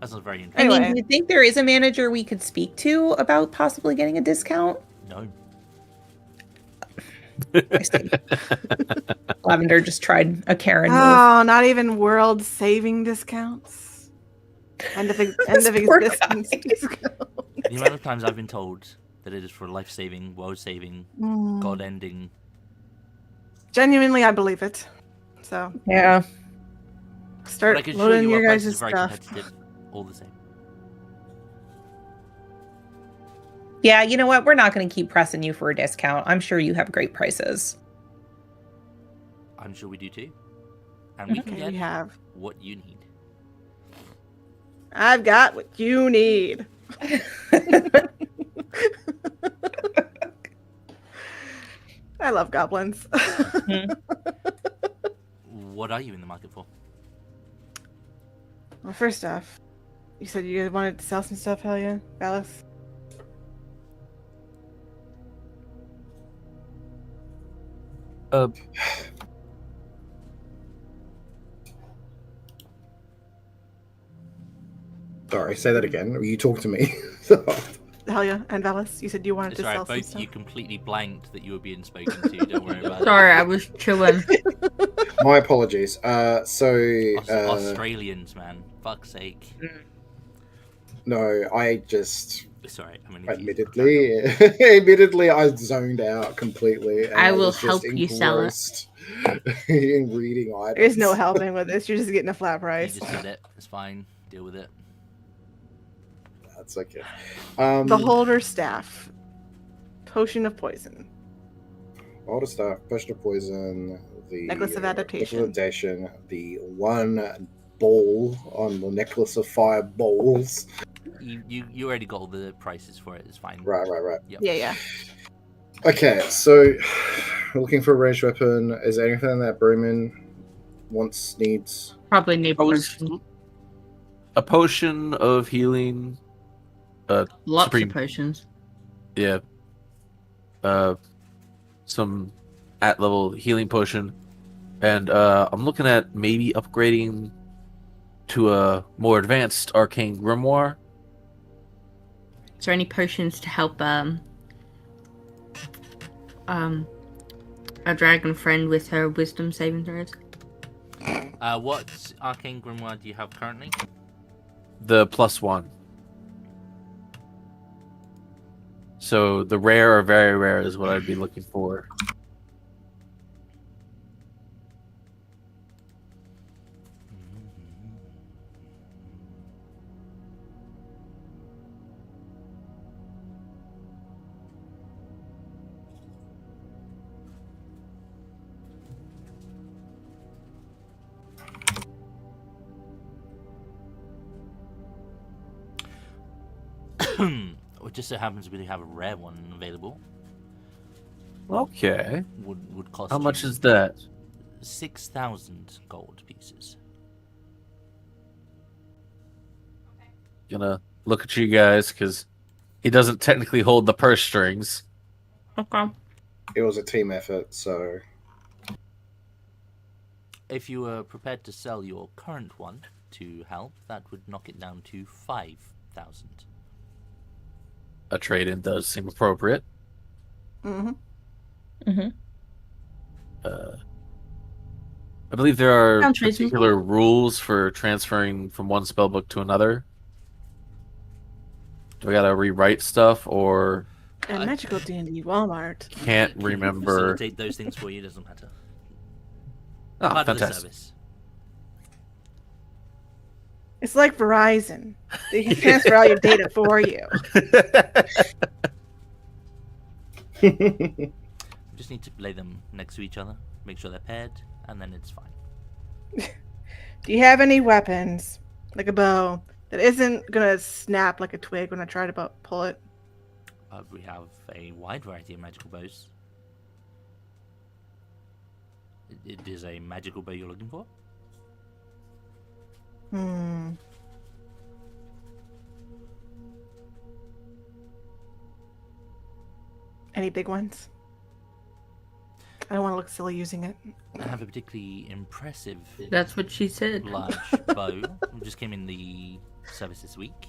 That sounds very I interesting. mean, Anyway. do you think there is a manager we could speak to about possibly getting a discount? No. I see. Lavender just tried a Karen move. Oh, not even world saving discounts. End of This existence poor discount. The amount of times I've been told that it is for life-saving, world-saving, Mm. God-ending. Genuinely, I believe it. So Yeah. But I start can assure loading you our your price guys' is very stuff. competitive, all the same. Yeah, you know what? We're not going to keep pressing you for a discount. I'm sure you have great prices. I'm sure we do too. And we can Okay, get we have. what you need. I've got what you need. I love goblins. What are you in the market for? Well, first off, you said you guys wanted to sell some stuff, hell yeah? Valis? Sorry, say that again. You talk to me. Hell yeah, and Valis, you said you wanted It's to alright, sell some both stuff. you completely blanked that you were being spoken to. Don't worry about Sorry, I was chewing. My apologies. it. Australians, man. Fuck's sake. No, I just It's alright. I'm gonna admittedly, I zoned out completely. And I will was just help you sell it. engrossed in reading items. There's no helping with this. You're just getting a flat You price. just did it. It's fine. Deal with it. That's okay. Beholder staff. Potion of poison. Older staff, potion of poison, the Necklace of adaptation. adaptation, the one ball on the necklace of fire balls. You already got all the prices for it. It's fine. Right. Yep. Yeah. Okay, so looking for a ranged weapon. Is there anything that Broman wants, needs? Probably need Potion- A potion of healing. lots Supreme. of potions. Yeah. Some at level healing potion. And I'm looking at maybe upgrading to a more advanced arcane grimoire. Is there any potions to help a dragon friend with her wisdom saving throws? What arcane grimoire do you have currently? The +1. So the rare or very rare is what I'd be looking for. It just so happens we have a rare one available. Okay. Would cost. How much you is that? 6,000 gold pieces. Gonna look at you guys because he doesn't technically hold the purse strings. Okay. It was a team effort, so If you were prepared to sell your current one to help, that would knock it down to 5,000. A trade-in does seem appropriate. Mm-hmm. Mm-hmm. I believe there are Sounds reasonable. particular rules for transferring from one spellbook to another. Do I gotta rewrite stuff, or At Magical D&D Walmart. can't Can remember? facilitate those things for you. Doesn't matter. Oh, Part of the fantastic. service. It's like Verizon. They can transfer all your data for you. You just need to lay them next to each other, make sure they're paired, and then it's fine. Do you have any weapons, like a bow, that isn't gonna snap like a twig when I try to pull it? We have a wide variety of magical bows. It is a magical bow you're looking for? Hmm. Any big ones? I don't want to look silly using it. I have a particularly impressive That's what she said. large bow. It just came in the service this week.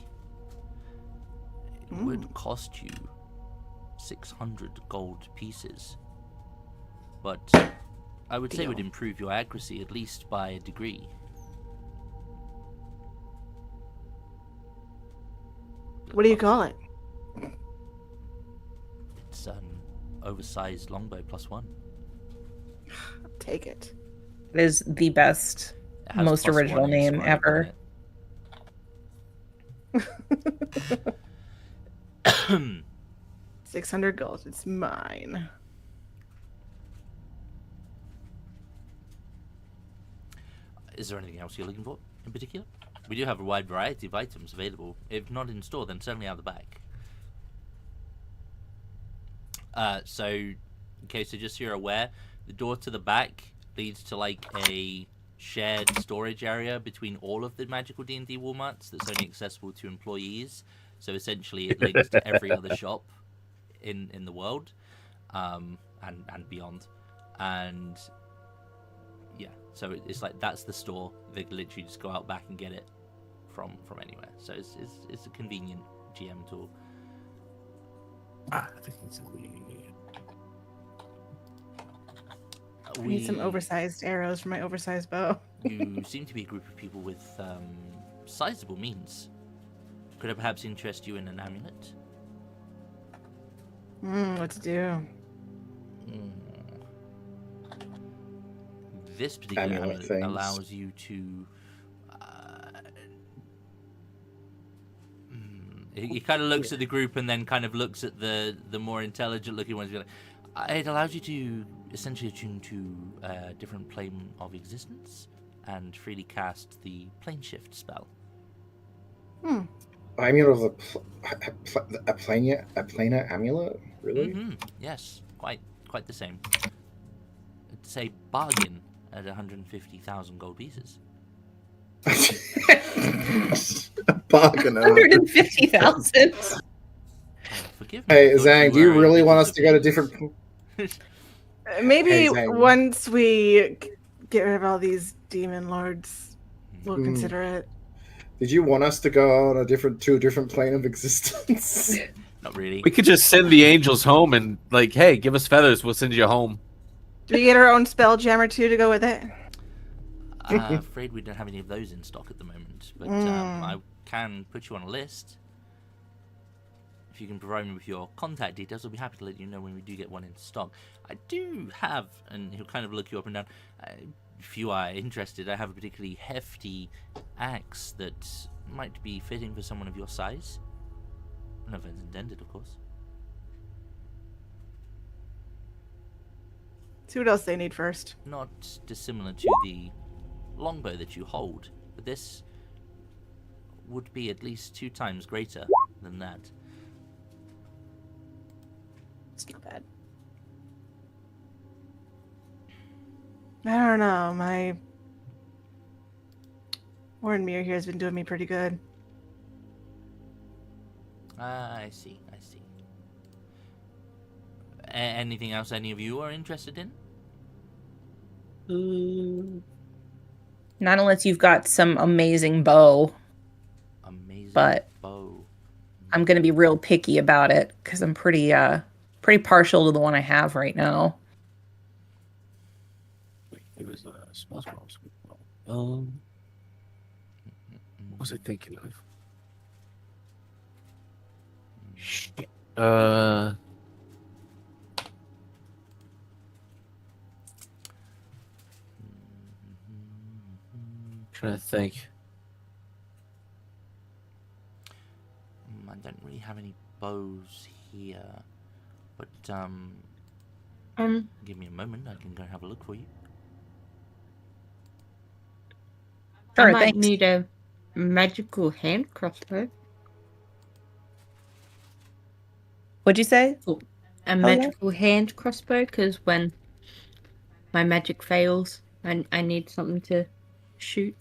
It would cost you 600 gold pieces. But I would say it would Deal. improve your accuracy at least by a degree. What do you call it? It's an oversized longbow +1. Take it. It is the best, It has most +1 original name inscribed on ever. it. 600 gold. It's mine. Is there anything else you're looking for in particular? We do have a wide variety of items available. If not in store, then certainly out the back. So just so you're aware, the door to the back leads to like a shared storage area between all of the magical D&D Walmarts that's only accessible to employees. So essentially, it links to every other shop in the world, and beyond. And yeah, so it's like that's the store. They can literally just go out back and get it from anywhere. So it's a convenient GM tool. I think it's I need some oversized arrows for my oversized bow. You seem to be a group of people with sizable means. Could I perhaps interest you in an amulet? What to do? This particular Amulet amulet things. allows you to. He kind of looks at the group and then kind of looks at the more intelligent looking ones. It allows you to essentially attune to a different plane of existence and freely cast the plane shift spell. Amulet of a planar amulet? Really? Yes, quite the same. It's a bargain at 150,000 gold pieces. A bargain. 150,000. Forgive me. Hey, I thought Zhang, do you were really want because us to go to of different... Maybe Hey, Zane. once we get rid of all these demon lords, we'll Hmm. consider it. Did you want us to go on to a different plane of existence? Not really. We could just send the angels home and like, hey, give us feathers, we'll send you home. Do we get our own spell jammer too to go with it? Afraid we don't have any of those in stock at the moment, but I can put you on a list. If you can provide me with your contact details, I'll be happy to let you know when we do get one in stock. I do have, and he'll kind of look you up and down. If you are interested, I have a particularly hefty axe that might be fitting for someone of your size. No offense intended, of course. See what else they need first. Not dissimilar to the longbow that you hold, but this would be at least 2 times greater than that. It's not bad. I don't know. My Warren Mir here has been doing me pretty good. I see. Anything else any of you are interested in? Not unless you've got some amazing bow. Amazing But- bow. I'm gonna be real picky about it because I'm pretty partial to the one I have right now. It was Spell scrolls. What was I thinking of? Shit. Trying to think. I don't really have any bows here, but give me a moment. I can go have a look for you. Sure, I might thanks. need a magical hand crossbow. What'd you say? A yeah? magical hand crossbow, because when my magic fails, I need something to shoot.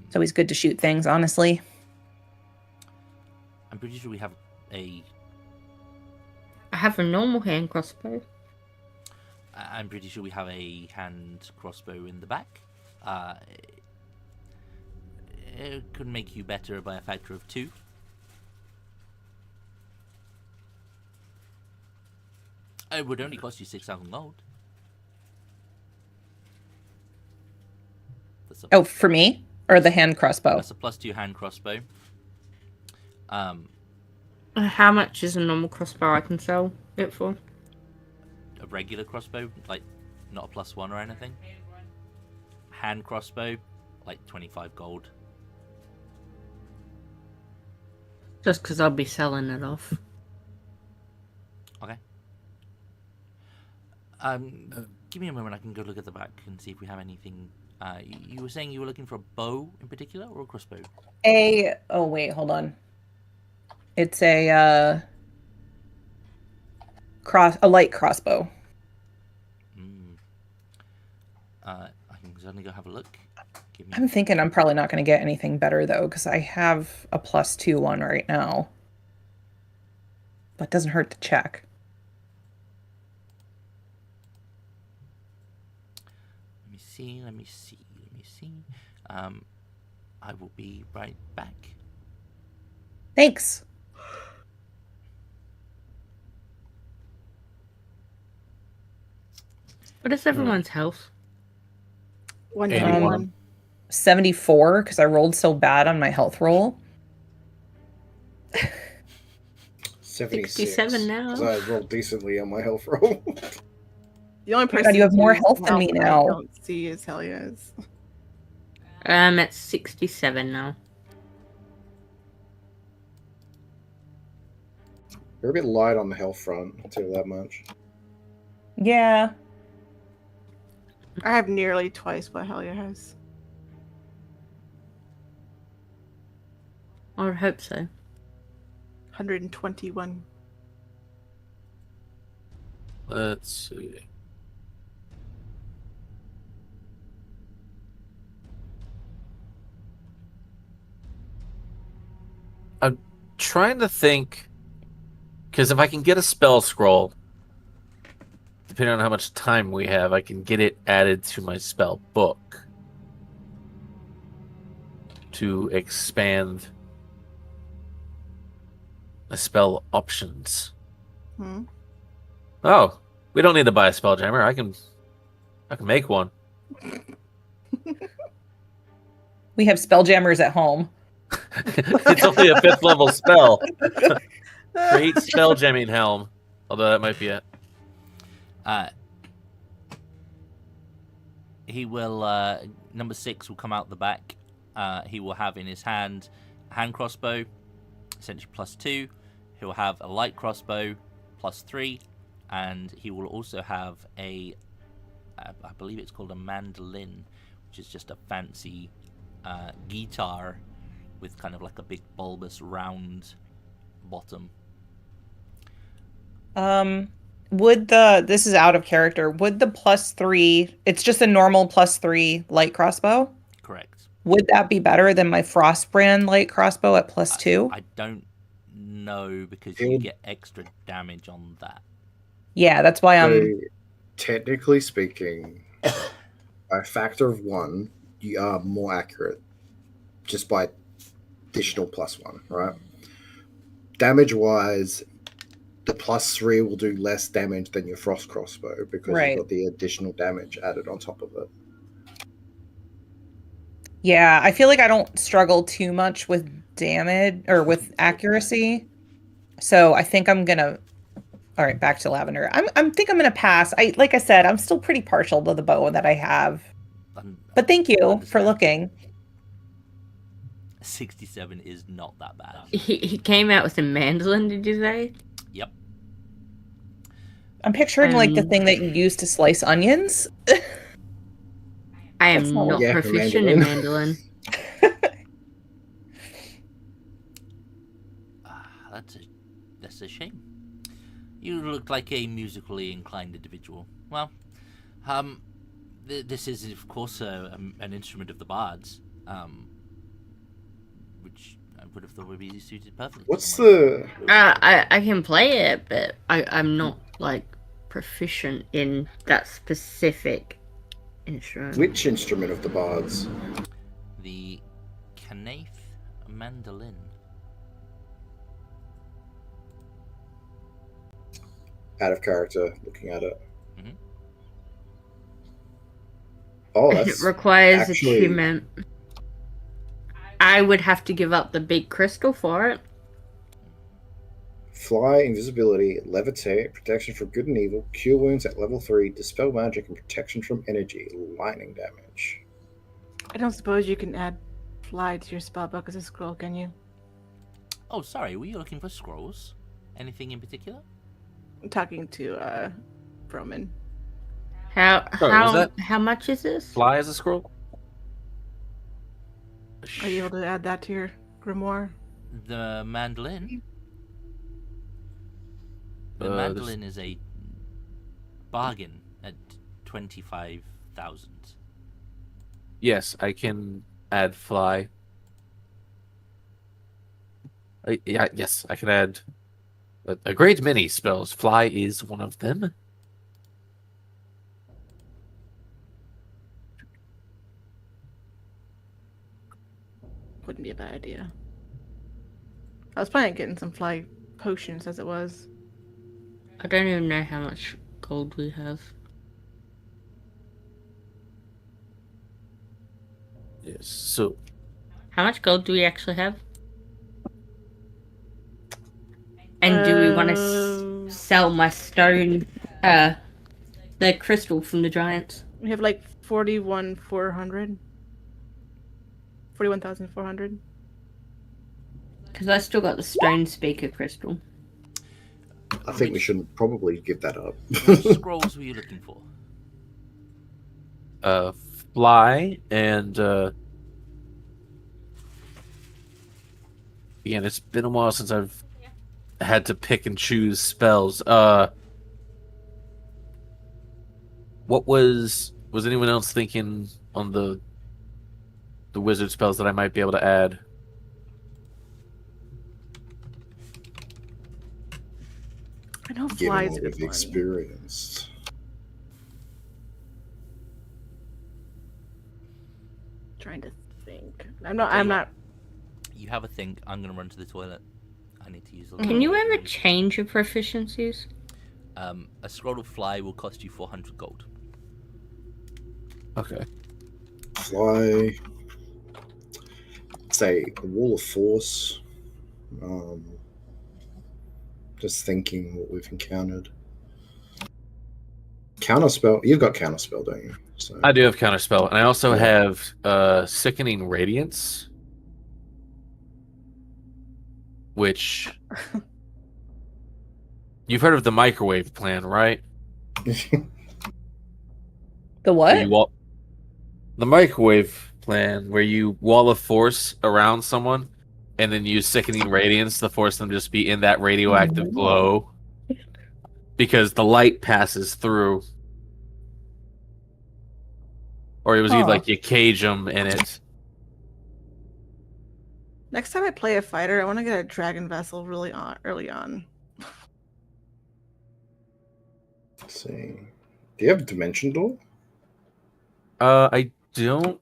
It's always good to shoot things, honestly. I'm pretty sure we have a. I have a normal hand crossbow. I'm pretty sure we have a hand crossbow in the back. It could make you better by a factor of 2. It would only cost you 6,000 gold. Oh, for me? Or the hand crossbow? That's a +2 hand crossbow. How much is a normal crossbow I can sell it for? A regular crossbow, like not a +1 or anything. Hand crossbow, like 25 gold. Just because I'll be selling it off. Okay. Give me a moment. I can go look at the back and see if we have anything. You were saying you were looking for a bow in particular or a crossbow? Oh wait, hold on. It's a light crossbow. I can certainly go have a look. I'm thinking I'm probably not going to get anything better though, because I have a +2 one right now. But it doesn't hurt to check. Let me see. I will be right back. Thanks. What is everyone's health? 191. 74, because I rolled so bad on my health roll. 76. 67 now. 'Cause I rolled decently on my health roll. The only God, person you have more whose health than me I now. don't see is Helia's. I'm at 67 now. You're a bit light on the health front, I'll tell you that much. Yeah. I have nearly twice what Helia has. I would hope so. 121. Let's see. I'm trying to think, because if I can get a spell scroll, depending on how much time we have, I can get it added to my spell book to expand the spell options. Oh, we don't need to buy a spell jammer. I can make one. We have spelljammers at home. It's only a 5th level spell. Create spell jamming helm. Although that might be it. He will. Number 6 will come out the back. He will have in his hand a hand crossbow, essentially +2. He'll have a light crossbow, +3, and he will also have I believe it's called a mandolin, which is just a fancy guitar with kind of like a big bulbous round bottom. This is out of character. Would the +3, it's just a normal +3 light crossbow? Correct. Would that be better than my Frostbrand light crossbow at +2? I don't know, because you get extra damage on that. Yeah, that's why I'm... So, technically speaking, by a factor of 1, you are more accurate. Just by additional +1, right? Damage-wise, the +3 will do less damage than your frost crossbow because Right. you've got the additional damage added on top of it. Yeah, I feel like I don't struggle too much with damage or with accuracy. So I think I'm gonna. All right, back to lavender. I'm think I'm gonna pass. Like I said, I'm still pretty partial to the bow that I have. But thank you for Understand. looking. 67 is not that bad. He came out with a mandolin, did you say? Yep. I'm picturing like the Um, thing that you use to slice onions. I That's am not- not Yeah, proficient in mandolin. That's a shame. You look like a musically inclined individual. Well, this is of course an instrument of the bards, which I would have thought would be suited perfectly. to What's someone. the I can play it, but I'm not like proficient in that specific instrument. which instrument of the bards? The Knaith mandolin? Out of character, looking at it. Mhm. Oh, It that's requires actually- attunement. I would have to give up the big crystal for it. fly, invisibility, levitate, protection from good and evil, cure wounds at level 3, dispel magic, and protection from energy, lightning damage. I don't suppose you can add fly to your spellbook as a scroll, can you? Oh, sorry. Were you looking for scrolls? Anything in particular? I'm talking to Broman. Sorry, was that- How much is this? Fly as a scroll? Are you able to add that to your grimoire? The mandolin? The This- mandolin is a bargain at 25,000. Yes, I can add fly. Yes, I can add a great many spells. Fly is one of them. Wouldn't be a bad idea. I was planning on getting some fly potions as it was. I don't even know how much gold we have. Yes. So How much gold do we actually have? And do we want to sell my stone, the crystal from the giants? We have like 41,400. 41,400. Because I still got the stone speaker crystal. I think we shouldn't probably give that up. Which scrolls were you looking for? fly and again, it's been a while since I've had to pick and choose spells. What was anyone else thinking on the wizard spells that I might be able to add? I know Given flies what are good we've money. experienced. Trying to think. I'm not. You have a think. I'm going to run to the toilet. I need to use a Can you ever change your proficiencies? A scroll of fly will cost you 400 gold. Okay. Fly. Say a wall of force. Just thinking what we've encountered. Counterspell. You've got counterspell, don't you? So I do have counterspell, and I also Yeah. have sickening radiance, which you've heard of the microwave plan, right? The Where what? you wall- the microwave plan, where you wall of force around someone, and then use sickening radiance to force them to just be in that radioactive glow, because the light passes through. Or it was either Huh. like you cage them in it. Next time I play a fighter, I want to get a dragon vessel early on. Let's see. Do you have Dimension Door? I don't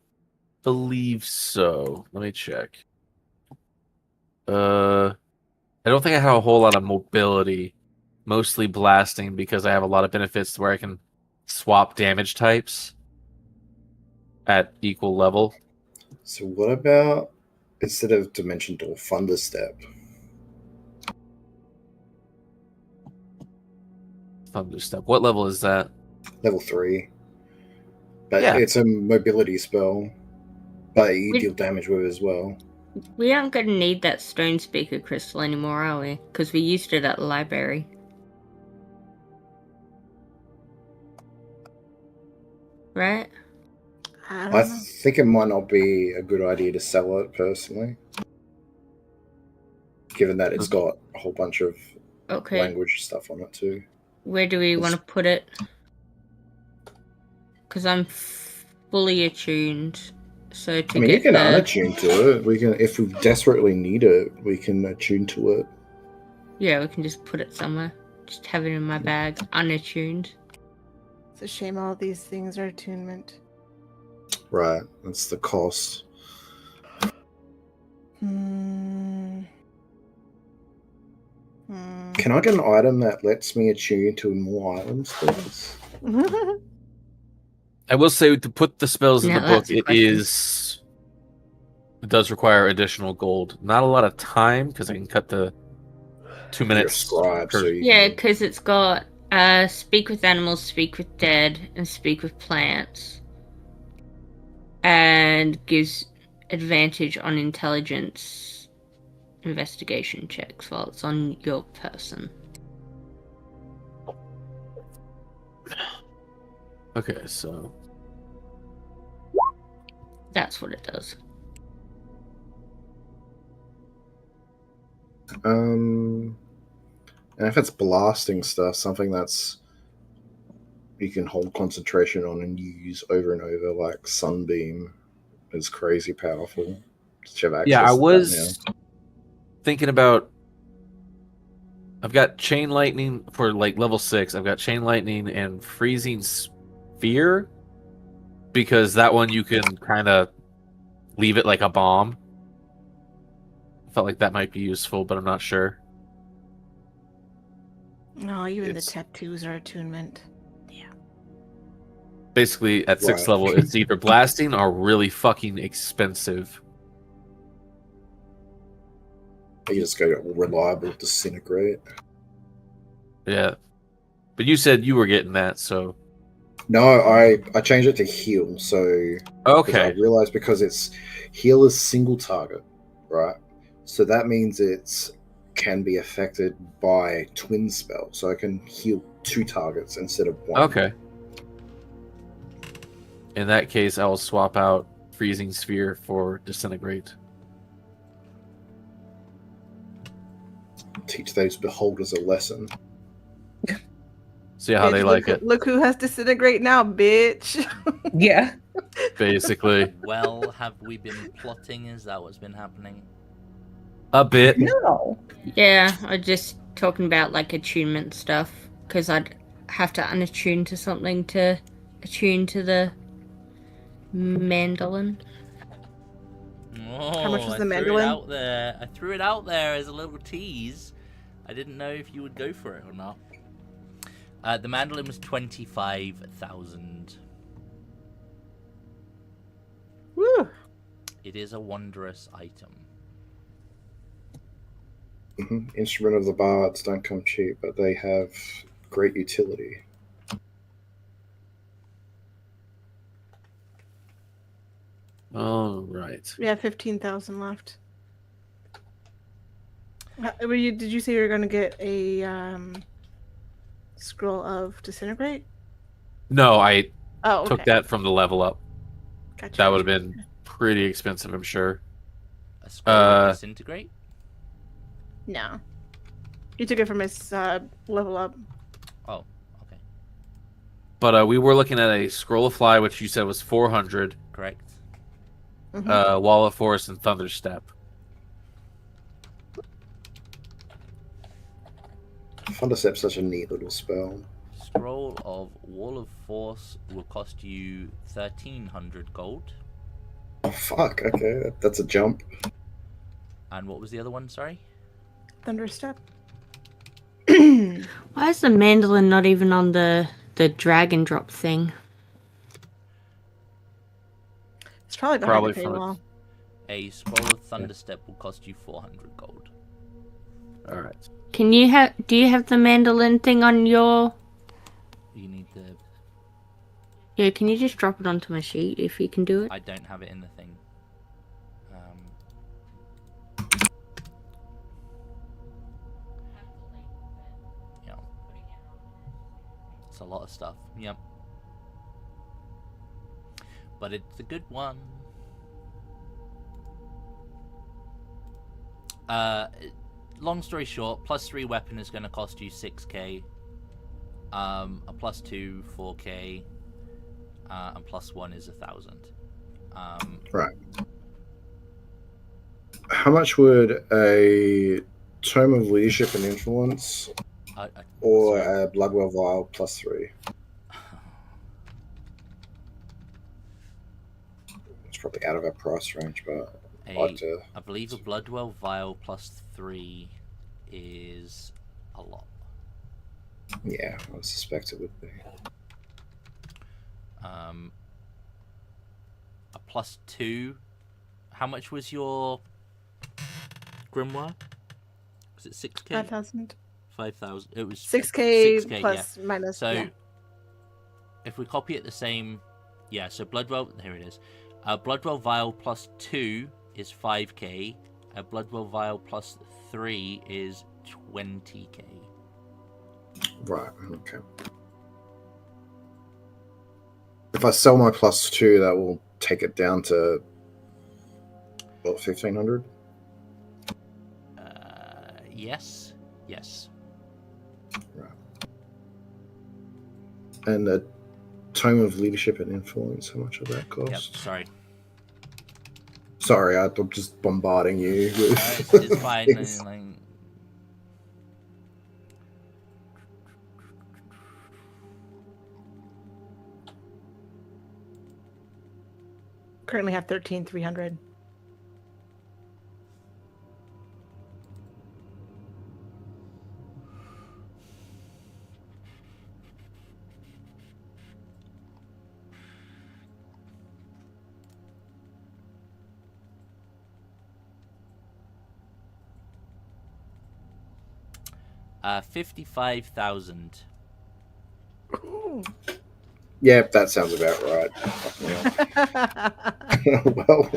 believe so. Let me check. I don't think I have a whole lot of mobility. mostly blasting because I have a lot of benefits where I can swap damage types at equal level. So what about instead of Dimension Door, Thunderstep? Thunderstep. What level is that? Level 3. But Yeah. it's a mobility spell. But you We- deal damage with it as well. We aren't going to need that stone speaker crystal anymore, are we? Because we used it at the library. Right? I don't I know. think it might not be a good idea to sell it personally. Given that it's got a whole bunch of Okay. language stuff on it too. Where do we want to put it? Because I'm fully attuned. So to I mean, get you can the... unattune to it. We can, if we desperately need it, we can attune to it. Yeah, we can just put it somewhere. Just have it in my bag, unattuned. It's a shame all these things are attunement. Right, that's the cost. Hmm. Hmm. Can I get an item that lets me attune to more items, please? I will say to put the spells in Now the book, that's a question. it does require additional gold. Not a lot of time because I can cut the 2 You're a minutes. scribe, per- so you Yeah, can- because it's got speak with animals, speak with dead, and speak with plants. And gives advantage on intelligence investigation checks while it's on your person. Okay, so That's what it does. And if it's blasting stuff, something that's you can hold concentration on and use over and over, like Sunbeam, is crazy powerful. Just have access yeah, I to that was thinking about. I've got chain lightning for like level 6. I've got chain lightning and freezing sphere because that one you can kind of leave it like a bomb. I felt like that might be useful, but I'm not sure. No, even It's- the tattoos are attunement. Basically, at 6th Right. level, it's either blasting or really fucking expensive. now. You just go reliable disintegrate. Yeah, but you said you were getting that, so No, I changed it to heal, so because I okay. realized because it's heal is single target, right? So that means it's can be affected by twin spell, so I can heal 2 targets instead of 1. Okay. In that case, I will swap out freezing sphere for disintegrate. Teach those beholders a lesson. See how they Bitch, like look, it. Look who has disintegrate now, bitch. Yeah. Basically, Well, have we been plotting? Is that what's been happening? a bit. No. Yeah, I'm just talking about like attunement stuff because I'd have to unattune to something to attune to the mandolin. Oh, much was I the threw mandolin? It out there. I threw it out there as a little tease. I didn't know if you would go for it or not. The mandolin was 25,000. Woo. It is a wondrous item. Instrument of the bards don't come cheap, but they have great utility. All right. We have 15,000 left. Did you say you were going to get a scroll of disintegrate? No, I Oh, okay. took that from the level up. Gotcha. That would have been pretty expensive, I'm sure. A scroll of disintegrate? No. You took it from his level up. Oh, okay. But we were looking at a scroll of fly, which you said was 400. Correct. Mhm. Wall of force and thunderstep. Thunderstep's such a neat little spell. Scroll of Wall of Force will cost you 1,300 gold. Oh fuck! Okay, that's a jump. And what was the other one? Sorry. Thunderstep. Why is the mandolin not even on the drag and drop thing? It's probably behind Probably the from paywall. A scroll of Thunderstep will cost you 400 gold. All right. Can you have? Do you have the mandolin thing on your? You need the. Yeah, can you just drop it onto my sheet if you can do it? I don't have it in the thing. Yeah. It's a lot of stuff. Yep. But it's a good one. Long story short, +3 weapon is going to cost you 6k. A +2 4k. And +1 is 1,000. Right. How much would a Tome of Leadership and Influence or sorry. a Bloodwell Vial +3? It's probably out of our price range, but I'd like to. I believe a Bloodwell Vial +3 is a lot. Yeah, I suspect it would be. A +2. How much was your grimoire? Was it 6k? 5,000. 5,000. It was 6k, 6k, plus minus. So yeah. if we copy it the same, yeah. So Bloodwell, here it is. Bloodwell Vial +2 is 5k. A Bloodwell Vial +3 is 20k. Right. Okay. If I sell my +2, that will take it down to what, 1,500? Yes. Yes. Right. And a Tome of Leadership and Influence, how much would that cost? Yep. Sorry. Sorry, I'm just bombarding you with. It's fine. things. Currently have 13,300. Uh, 55,000. Yeah, that sounds about right. Well,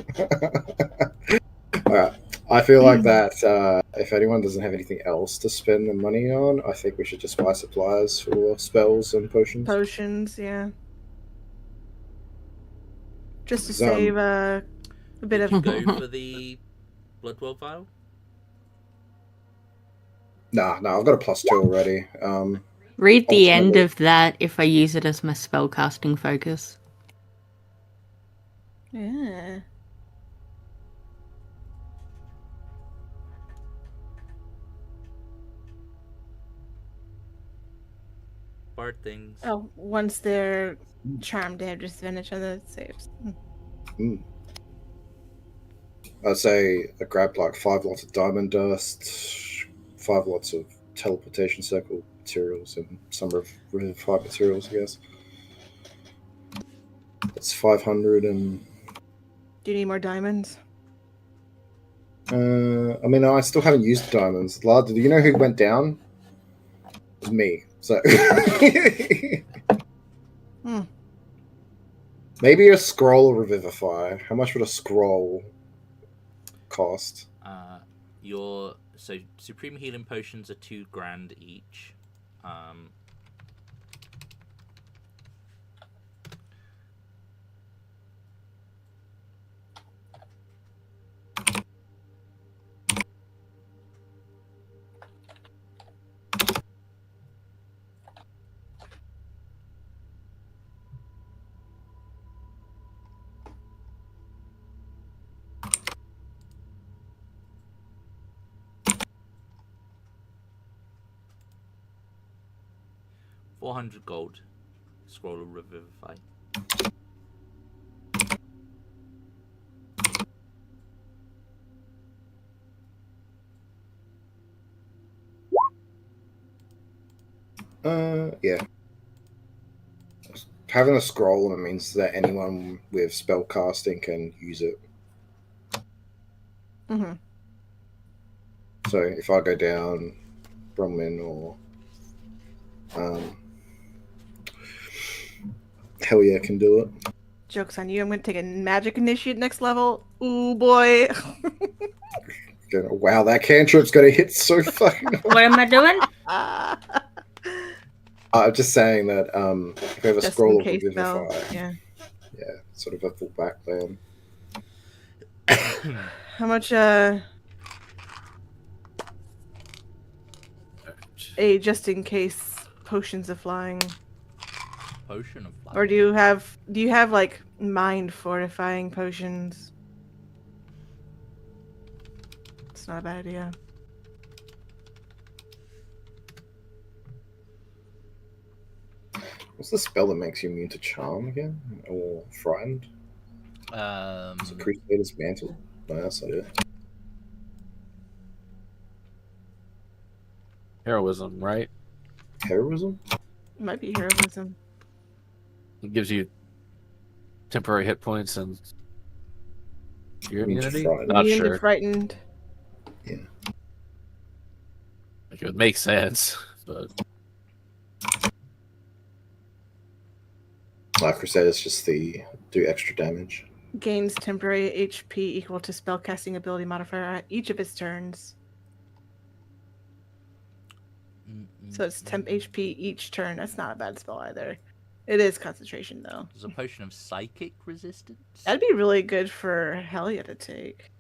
all right. I feel like that if anyone doesn't have anything else to spend the money on, I think we should just buy supplies for spells and potions. Potions, yeah. Just to Some. save a bit Did of. you go for the Bloodwell Vial? No, I've got a +2 already. Read the end ultimately- of that if I use it as my spellcasting focus. Yeah. Bard things. Oh, once they're charmed, they have disadvantage on the saves. I'd say I grabbed like 5 lots of diamond dust, 5 lots of teleportation circle materials, and some revivified materials, I guess. That's 500 and. Do you need more diamonds? I mean, I still haven't used the diamonds. Do you know who went down? It was me. So. Maybe a scroll or revivify. How much would a scroll cost? Your supreme healing potions are 2 grand each. $400 gold. Scroll of revivify. Yeah. Having a scroll means that anyone with spell casting can use it. Hmm. So if I go down, Bronwyn or hell yeah, can do it. Joke's on you. I'm going to take a magic initiate next level. Ooh, boy. Wow, that cantrip's gonna hit so fucking. What am I doing? I'm just saying that if you have a Just scroll in of case revivify, spell. Yeah. sort of a full back plan. How much, a just in case potions of flying? Potion of life. Or do you have like mind fortifying potions? It's not a bad idea. What's the spell that makes you immune to charm again? Or frightened? Is it Crusader's Mantle? No, that's not it. Heroism, right? Heroism? It might be heroism. It gives you temporary hit points and your Immune to immunity. frightened. Not Immune to sure. frightened. Like, it would make sense, but Crusader's just the do extra damage. Gains temporary HP equal to spellcasting ability modifier at each of his turns. So it's temp HP each turn. That's not a bad spell either. It is concentration though. There's a potion of psychic resistance. That'd be really good for Helia to take.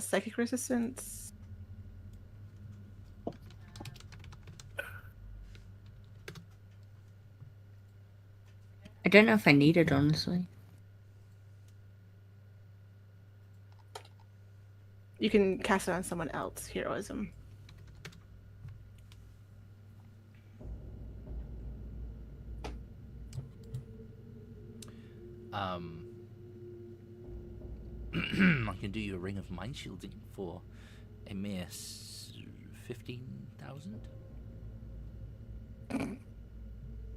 Psychic resistance. I don't know if I need it, honestly. You can cast it on someone else. Heroism. I can do you a ring of mind shielding for a mere 15,000.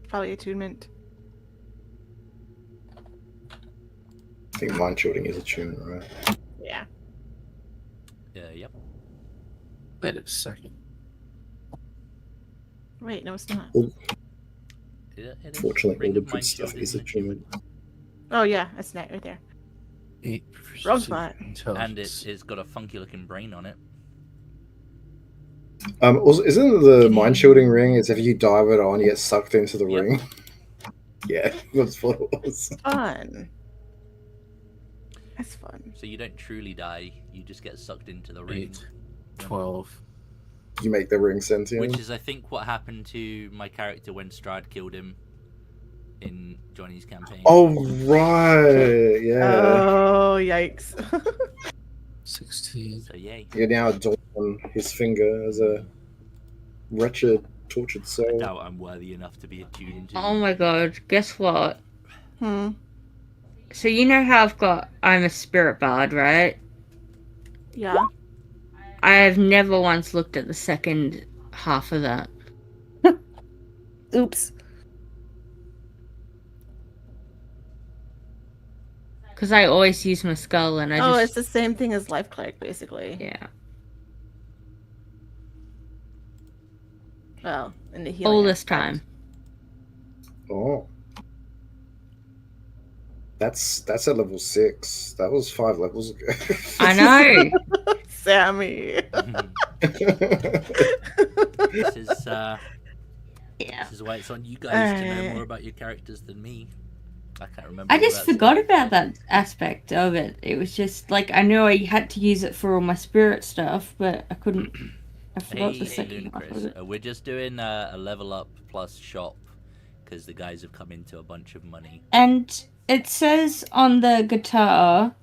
Probably attunement. I think mind shielding is attunement, right? Yeah. Yep. wait a second. Wait, no, it's not. It is. Fortunately, Ring all the of good mind stuff shield is an attunement. Oh yeah, that's not right there. 8 Wrong spot. and intelligence. it's got a funky looking brain on it. Also, isn't the mind shielding ring is if you dive it on, you get sucked into the Yep. ring? Yeah, that's what it was. Fun. That's fun. So you don't truly die, you just get sucked into the ring. 8, 12. You make the ring sentient. Which is, I think, what happened to my character when Strahd killed him in Johnny's campaign. Oh right, yeah. Oh yikes. 16. So yay. You're now adorning his finger as a wretched, tortured I soul. doubt I'm worthy enough to be attuned to. Oh my god, guess what? So you know how I'm a spirit bard, right? yeah. I have never once looked at the second half of that. Oops. Because I always use my skull and I Oh, just... it's the same thing as life cleric, basically. Yeah. Well, in the healing All this aspect. time. Oh. That's at level 6. That was 5 levels ago. I know! Sammy. This is Yeah. this is why it's on you guys to know Alright. more about your characters than me. I can't remember. I all just that forgot stuff. about that aspect of it. It was just like I knew I had to use it for all my spirit stuff, but I couldn't. I forgot the Hey, second half of Ludicrous. it. We're just doing a level up plus shop because the guys have come into a bunch of money. And it says on the guitar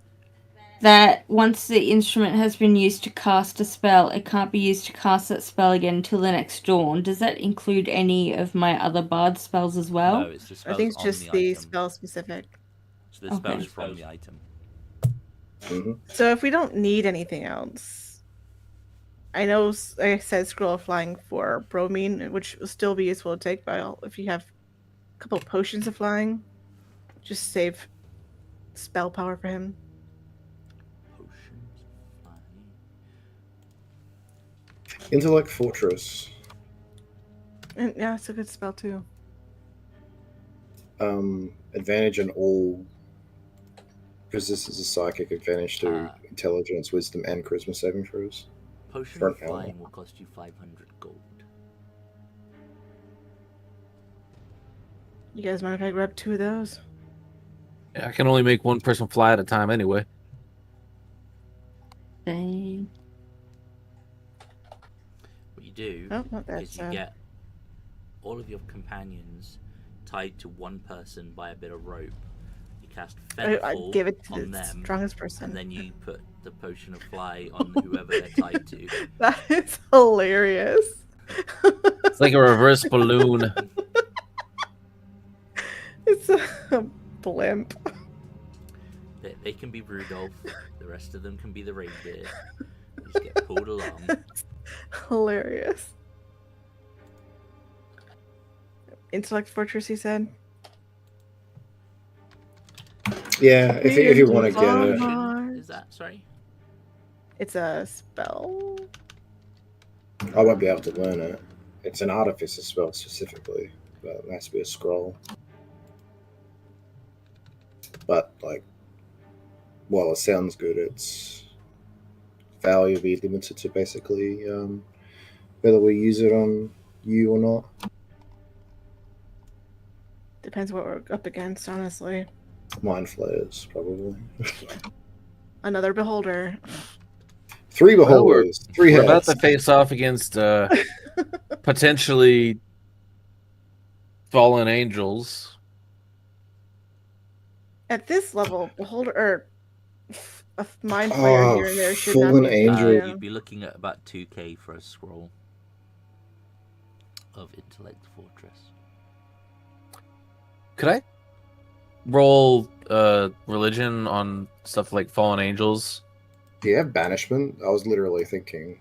that once the instrument has been used to cast a spell, it can't be used to cast that spell again until the next dawn. Does that include any of my other bard spells as well? No, it's the I spells think it's on just the the item. spell specific. So the Okay. spells from the item. Mhm. So if we don't need anything else, I know I said scroll of flying for bromine, which will still be useful to take, but if you have a couple potions of flying, just save spell power for him. Potions of flying. Intellect Fortress. And yeah, it's a good spell too. Advantage on all, because this is a psychic advantage to Ah. intelligence, wisdom, and charisma saving throws. Potion For of an hour. flying will cost you 500 gold. You guys mind if I grab 2 of those? Yeah, I can only make one person fly at a time anyway. Dang. What you do Oh, not that is you sad. get all of your companions tied to one person by a bit of rope. You cast I Featherfall give it to on the them, strongest person. and then you put the potion of fly on whoever they're tied to. That is hilarious. It's like a reverse balloon. It's a blimp. They can be Rudolph. The rest of them can be the reindeer. You just get pulled along. Hilarious. Intellect Fortress, he said. Yeah, if you want to get Oh it, my. Is that sorry? It's a spell. I won't be able to learn it. It's an artificer spell specifically, but it has to be a scroll. But like, while it sounds good, its value will be limited to basically whether we use it on you or not. Depends what we're up against, honestly. Mind flayers, probably. Another beholder. 3 Well, beholders, 3 We're heads. about to face off against potentially fallen angels. At this level, beholder or a mind flayer here and there should not fallen be angel. yeah. You'd be looking at about 2k for a scroll of Intellect Fortress. Could I roll religion on stuff like fallen angels? Do you have banishment? I was literally thinking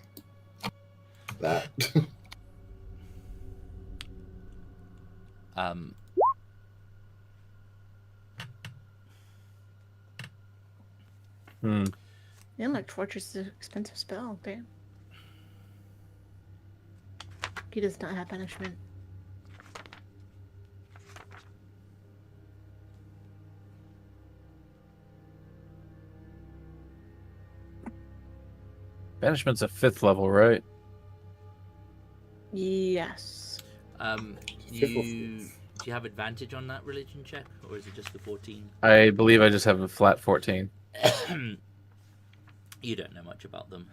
that. Intellect Fortress is an expensive spell, damn. He does not have banishment. Banishment's a 5th level, right? Yes. Do you have advantage on that religion check, or is it just the 14? I believe I just have a flat 14. You don't know much about them,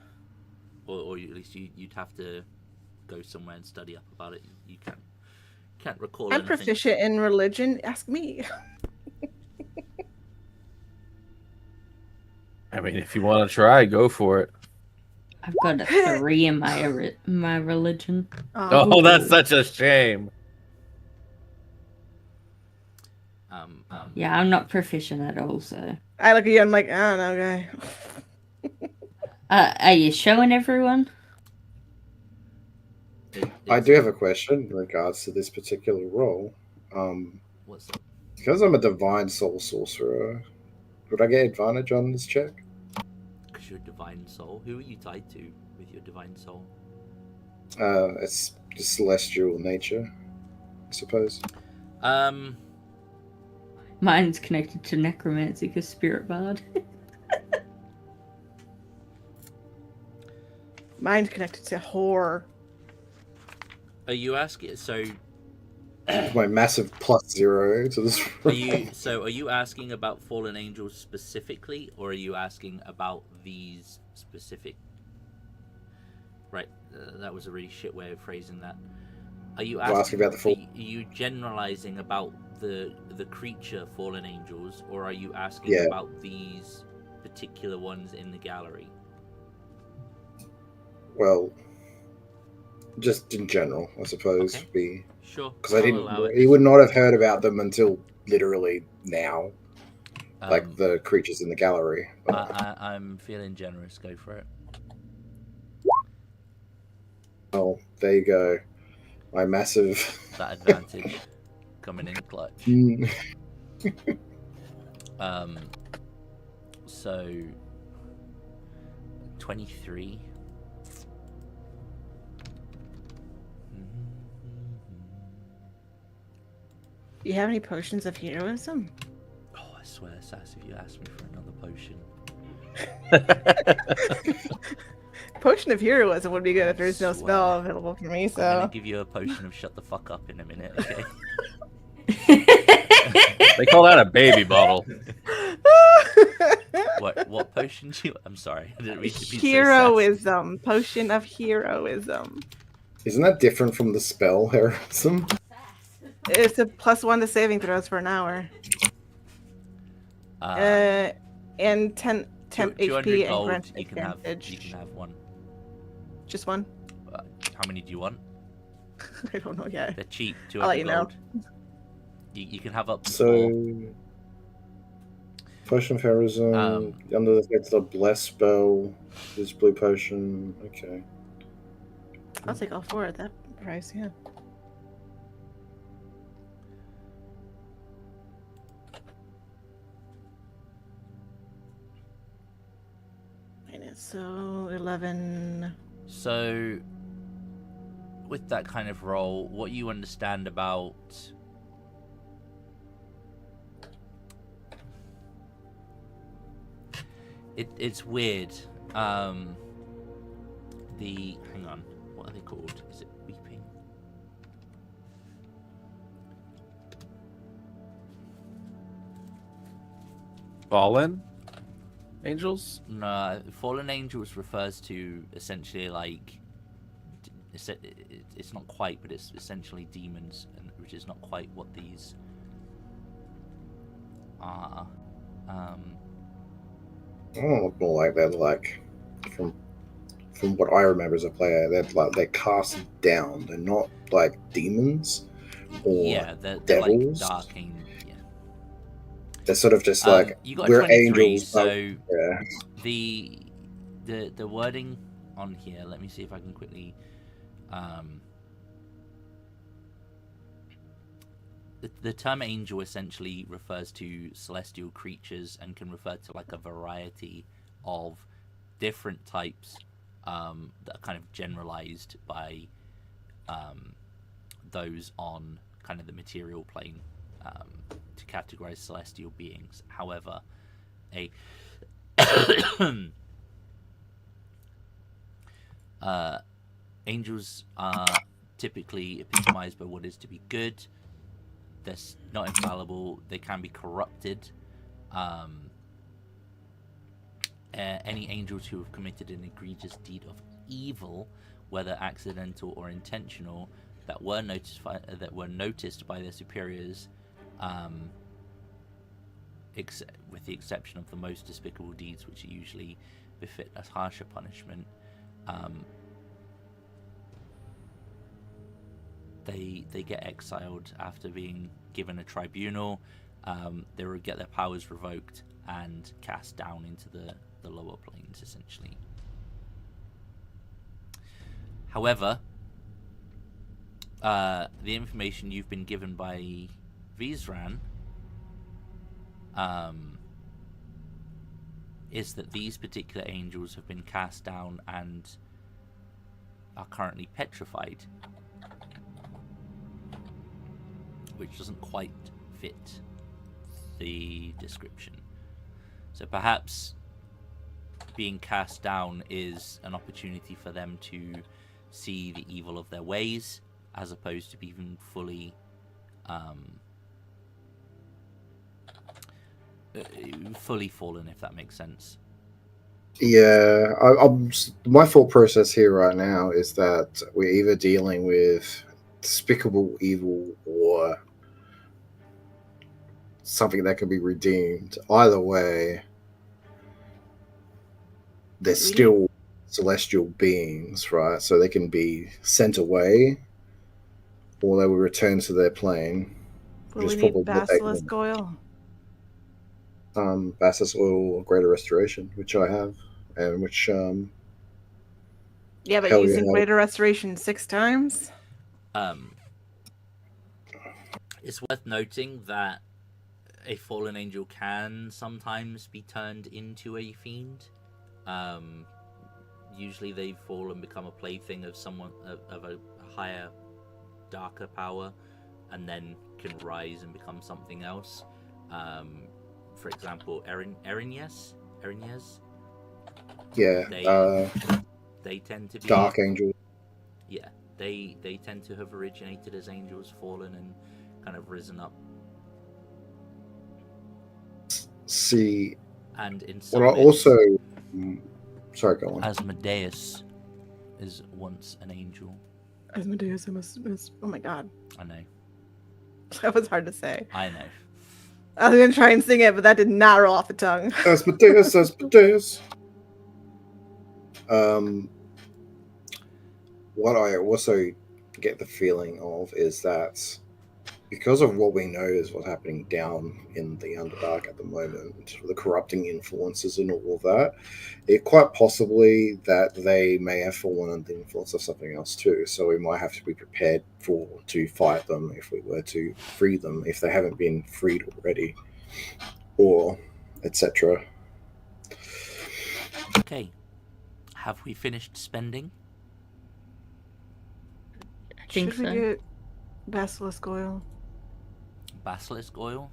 or at least you'd have to go somewhere and study up about it. You can't recall. I'm anything. proficient in religion. Ask me. I mean, if you want to try, go for it. I've got a 3 in my religion. Oh, that's such a shame. Yeah, I'm not proficient at all, so. I look at you, I'm like, I don't know, guy. Are you showing everyone? I do have a question in regards to this particular role. What's that? Because I'm a divine soul sorcerer, would I get advantage on this check? Because you're a divine soul. Who are you tied to with your divine soul? It's the celestial nature, I suppose. Mine's connected to necromancy because spirit bard. Mine's connected to horror. Are you asking? So, My massive +0 to this. are you asking about fallen angels specifically, or are you asking about these specific? Right, that was a really shit way of phrasing that. Are you asking about the full? Are you generalizing about the creature fallen angels, or are you asking Yeah. about these particular ones in the gallery? Well, just in general, I suppose. Okay. Sure. Because I I'll didn't. allow it. He would not have heard about them until literally now, like Um, the creatures in the gallery. I'm feeling generous. Go for it. Oh, there you go. My massive. That advantage coming in clutch. Mm. So 23. Do you have any potions of heroism? Oh, I swear, Sass, if you ask me for another potion. Potion of heroism would be good if there's no Swear. spell available for me. I'm gonna So give you a potion of shut the fuck up in a minute, okay? They call that a baby bottle. What potion do you? I'm sorry, I didn't mean to be so sassy. heroism, potion of heroism. Isn't that different from the spell heroism? It's a +1 to saving throws for an hour. And 10 temp 200 HP and gold. grant You can have advantage. one. Just one? How many do you want? I don't know yet. They're cheap. 200 I'll let you know. gold. You can have up to So, 4. potion of heroism under the effect of the bless spell. This blue potion. Okay. I'll take all 4 at that price. Yeah. So 11. So, with that kind of role, what you understand about it's weird. Hang on, what are they called? Is it weeping? Fallen angels? No, fallen angels refers to essentially like it's not quite, but it's essentially demons, which is not quite what these are. Oh, more like that. Like from what I remember as a player, they're cast down. They're not like demons or Yeah, they're like devils. dark angels. Yeah. They're sort of just like You got we're 23, angels. so Yeah. the wording on here. Let me see if I can quickly. The term angel essentially refers to celestial creatures and can refer to like a variety of different types that are kind of generalized by those on kind of the material plane to categorize celestial beings. However, angels are typically epitomized by what is to be good. They're not infallible. They can be corrupted. Any angels who have committed an egregious deed of evil, whether accidental or intentional, that were noticed by their superiors, with the exception of the most despicable deeds, which usually befit a harsher punishment, they get exiled after being given a tribunal. They will get their powers revoked and cast down into the lower planes, essentially. However, the information you've been given by Vizran is that these particular angels have been cast down and are currently petrified, which doesn't quite fit the description. So perhaps being cast down is an opportunity for them to see the evil of their ways, as opposed to being fully fallen, if that makes sense. Yeah, my thought process here right now is that we're either dealing with despicable evil or something that can be redeemed. Either way, they're still celestial beings, right? So they can be sent away, or they will return to their plane. Will we need basilisk oil? Basilisk oil, Greater Restoration, which I have, and which Yeah, but Hell using yeah. greater restoration 6 times. It's worth noting that a fallen angel can sometimes be turned into a fiend. Usually they fall and become a plaything of someone of a higher, darker power, and then can rise and become something else. For example, Erinyes, Yeah. they tend to be Dark Angel. Yeah, they tend to have originated as angels, fallen, and kind of risen up. See, And in what some I myths, also. Sorry, go on. Asmodeus is once an angel. Asmodeus, oh my god. I know. That was hard to say. I know. I was gonna try and sing it, but that did not roll off the tongue. Asmodeus. What I also get the feeling of is that because of what we know is what's happening down in the Underdark at the moment, the corrupting influences and all of that, it quite possibly that they may have fallen under the influence of something else too. So we might have to be prepared to fight them if we were to free them, if they haven't been freed already, or etc. Okay. Have we finished spending? I think Should we so. get basilisk oil? Basilisk oil?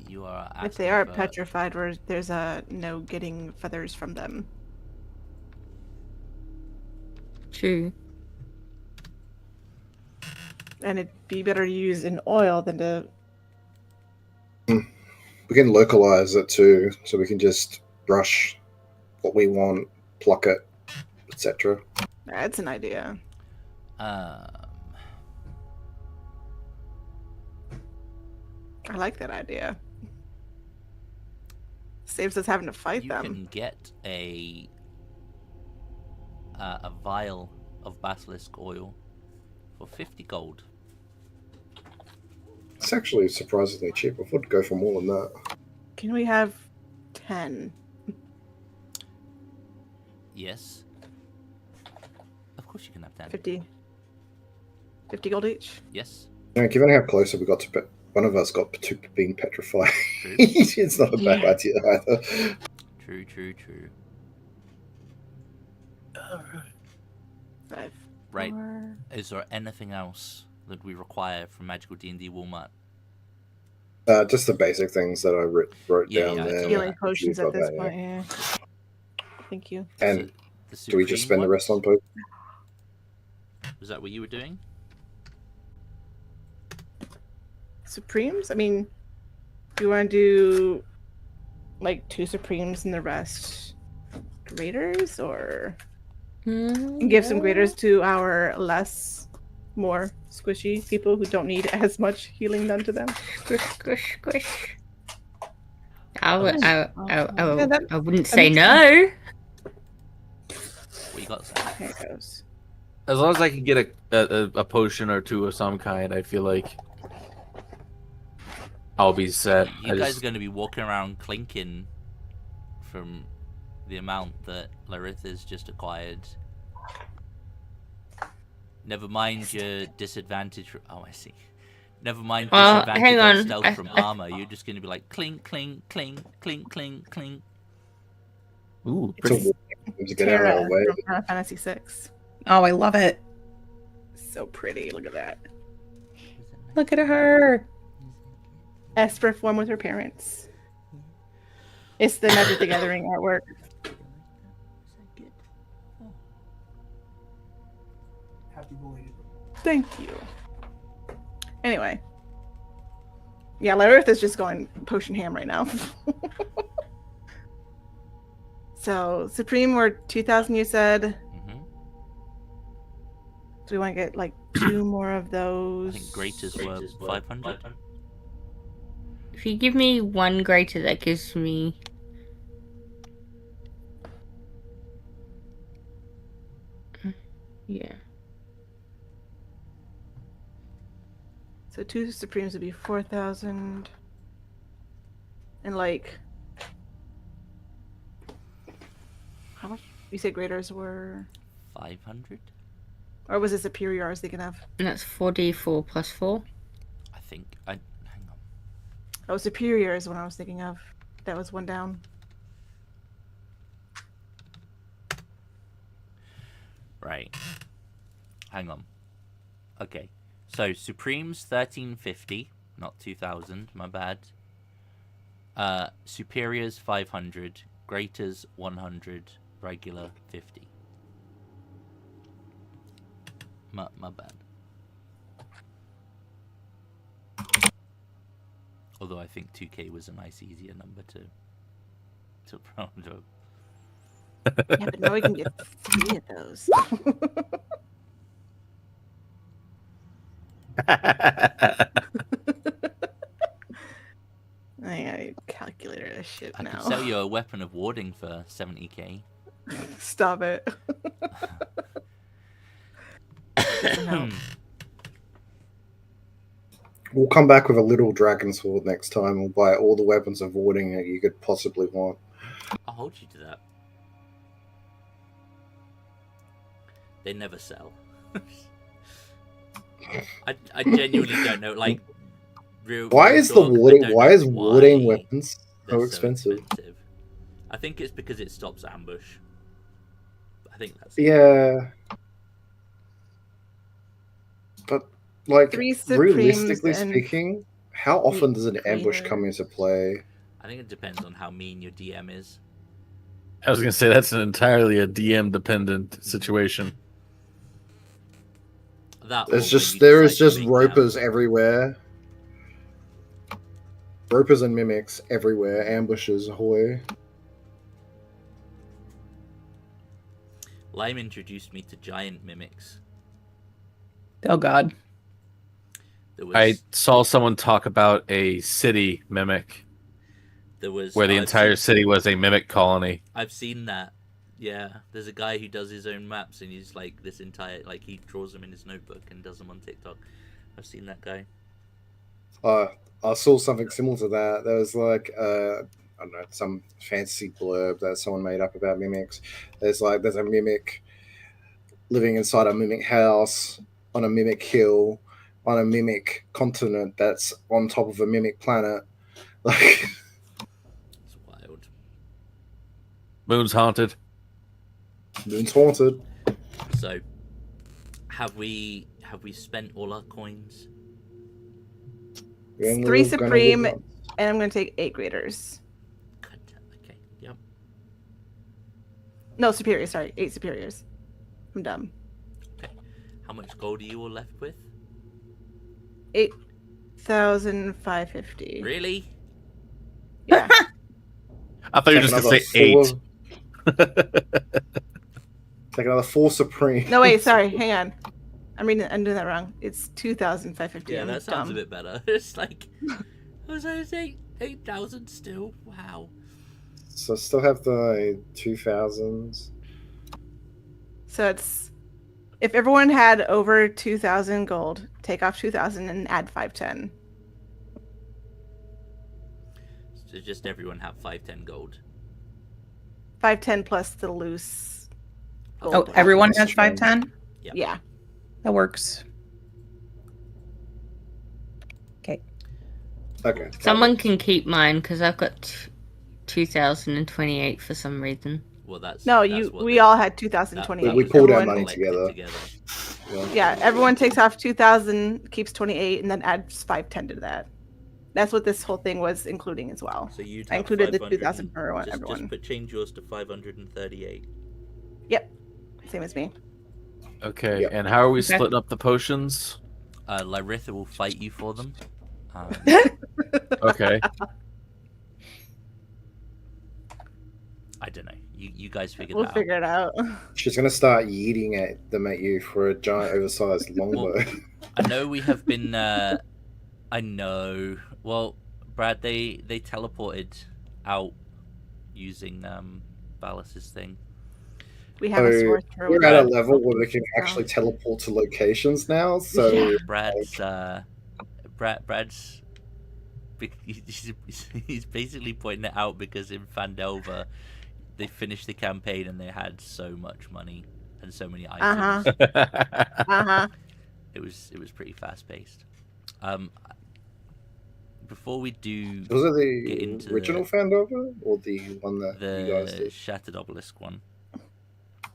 You are asking If they are for... petrified, where there's no getting feathers from them. True. And it'd be better to use in oil than to. We can localize it too, so we can just brush what we want, pluck it, etc. That's an idea. I like that idea. Saves us having to fight You them. can get a vial of basilisk oil for 50 gold. It's actually surprisingly cheap. I would go for more than that. Can we have 10? Yes. Of course you can have 10. 50 gold each? Yes. You know, given how close we got to one of us got to being petrified, True. it's not a bad Yeah. idea either. True. 5. Right. 4. Is there anything else that we require from Magical D&D Walmart? Just the basic things that I wrote Yeah, down yeah, it's there. all Healing right. potions You've at got this that, point, yeah. Thank you. And The do we just Supreme spend the rest on ones? potions? Was that what you were doing? Supremes? I mean, do you want to do like 2 Supremes and the rest graders, or give some graders to our more squishy people who don't need as much healing done to them? Squish. Yeah, that- I wouldn't that say makes no. What you got, Sam? Here it goes. As long as I can get a potion or two of some kind, I feel like I'll be set. You guys are going to be walking around clinking from the amount that Laritha's just acquired. Never mind your disadvantage. Oh, I see. Never mind Well, disadvantage hang on on. stealth from armor. You're just going to be like clink, clink, clink, clink, clink, clink. Ooh, It's a pretty. war to get out of Terra our way. from Final Fantasy VI. Oh, I love it. So pretty. Look at that. Look at her. Esper form with her parents. It's the Magic the Gathering artwork. Thank you. Anyway. Yeah, Larith is just going potion ham right now. So, Supreme were 2,000, you said. hmm Do we want to get like 2 more of I those? think Greaters were 500. If you give me 1 greater, that gives me. Yeah. So 2 Supremes would be 4,000. And like, how much? You said graders were, 500. or was it superior I was thinking of? And that's 4d4 plus 4. I think. Hang on. Oh, superior is what I was thinking of. That was one down. Right. Hang on. Okay. So Supreme's 1350, not 2000. My bad. Superior's 500. Greater's 100. Regular 50. My bad. Although I think 2k was a nice easier number to round up. Yeah, but now we can get 3 of those. I got a calculator this shit I now. could sell you a weapon of warding for 70k. Stop it. Doesn't help. We'll come back with a little dragon sword next time. We'll buy all the weapons of warding that you could possibly want. I'll hold you to that. They never sell. I genuinely don't know. Like, Why is the warding? Why is warding weapons they're so expensive? I think it's because it stops ambush. I think that's Yeah. But like, 3 Supremes realistically and speaking, how often does an ambush Greater. come into play? I think it depends on how mean your DM is. I was gonna say that's entirely a DM dependent situation. That or There's when just you there is decide to just make ropers ambush. everywhere. Ropers and mimics everywhere. Ambushes, ahoy! Lime introduced me to giant mimics. Oh God. There was, I saw someone talk about a city mimic where the entire city was a mimic colony. I've seen that. Yeah, there's a guy who does his own maps and he's like this entire he draws them in his notebook and does them on TikTok. I've seen that guy. I saw something similar to that. There was like I don't know, some fancy blurb that someone made up about mimics. There's a mimic living inside a mimic house on a mimic hill on a mimic continent that's on top of a mimic planet. Like, It's wild. Moon's haunted. moon's haunted. So, have we spent all our coins? We only 3 live- gonna live Supreme, once. and I'm going to take 8 graders. Okay. Yep. No, superior, sorry. 8 superiors. I'm dumb. How much gold are you all left with? 8,550. Really? Yeah. I thought you were just gonna say 8. Take another 4 Supreme. No, wait, sorry. Hang on. I'm doing that wrong. It's 2,550. Yeah, I'm that sounds dumb. a bit better. It's like, I was like, 8,000 still. Wow. So still have the 2000s. So it's if everyone had over 2,000 gold, take off 2,000 and add 510. So just everyone have 510 gold. 510 plus the loose. Gold Oh, plus. everyone has 510? Yep. Yeah. That works. Okay. Someone can keep mine because I've got 2028 for some reason. Well, that's No, that's what we they- all had that 2,028. We pulled our Everyone- money collected together. Yeah. Yeah, everyone takes off 2,000, keeps 28, and then adds 510 to that. That's what this whole thing was including as well. So you'd I have included the 500 2,000 for Just everyone. change yours to 538. Same as me. Okay, Yep. and how are we Okay. splitting up the potions? Lyritha will fight you for them. Okay. I don't know. You guys figure We'll that figure it out. She's gonna start yeeting them at you for a giant, oversized longbow. out. I know we have been. I know. Well, Brad, they teleported out using Valus's thing. We have a So, sorcerer. We're with at a us. level where we can actually teleport to locations now. So Yeah. Brad's. He's basically pointing it out because in Fandelver, they finished the campaign and they had so much money and so many Uh items. huh. It was pretty fast paced. Before we do Was it get the into original Fandover or the one that you guys the did? Shattered Obelisk one,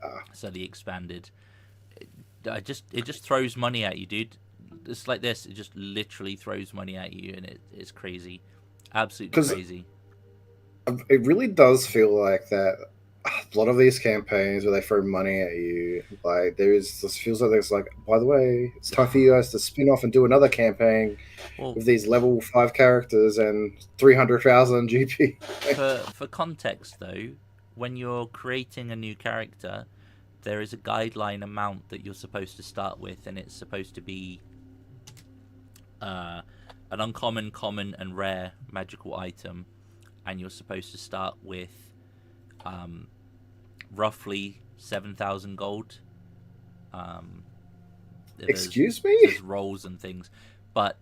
Ah. so the expanded, it just throws money at you, dude. It's like this. It just literally throws money at you, and it's crazy, absolutely 'Cause- crazy. It really does feel like that. A lot of these campaigns where they throw money at you, like this feels like there's like, by the way, it's time for you guys to spin off and do another campaign Well, with these level 5 characters and 300,000 GP. for context though, when you're creating a new character, there is a guideline amount that you're supposed to start with, and it's supposed to be an uncommon, common, and rare magical item, and you're supposed to start with roughly 7,000 gold. Excuse me? There's rolls and things, but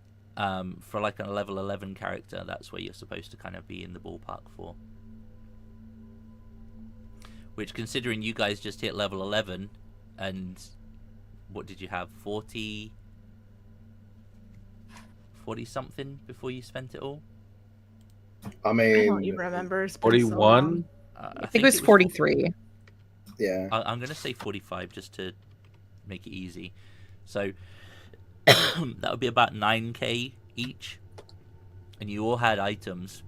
for like a level 11 character, that's where you're supposed to kind of be in the ballpark for. Which, considering you guys just hit level 11, and what did you have, 40 something before you spent it all? I I mean, don't even remember. It's been so 41? long. I think it was 43. yeah. I'm going to say 45 just to make it easy. So that would be about 9k each. And you all had items.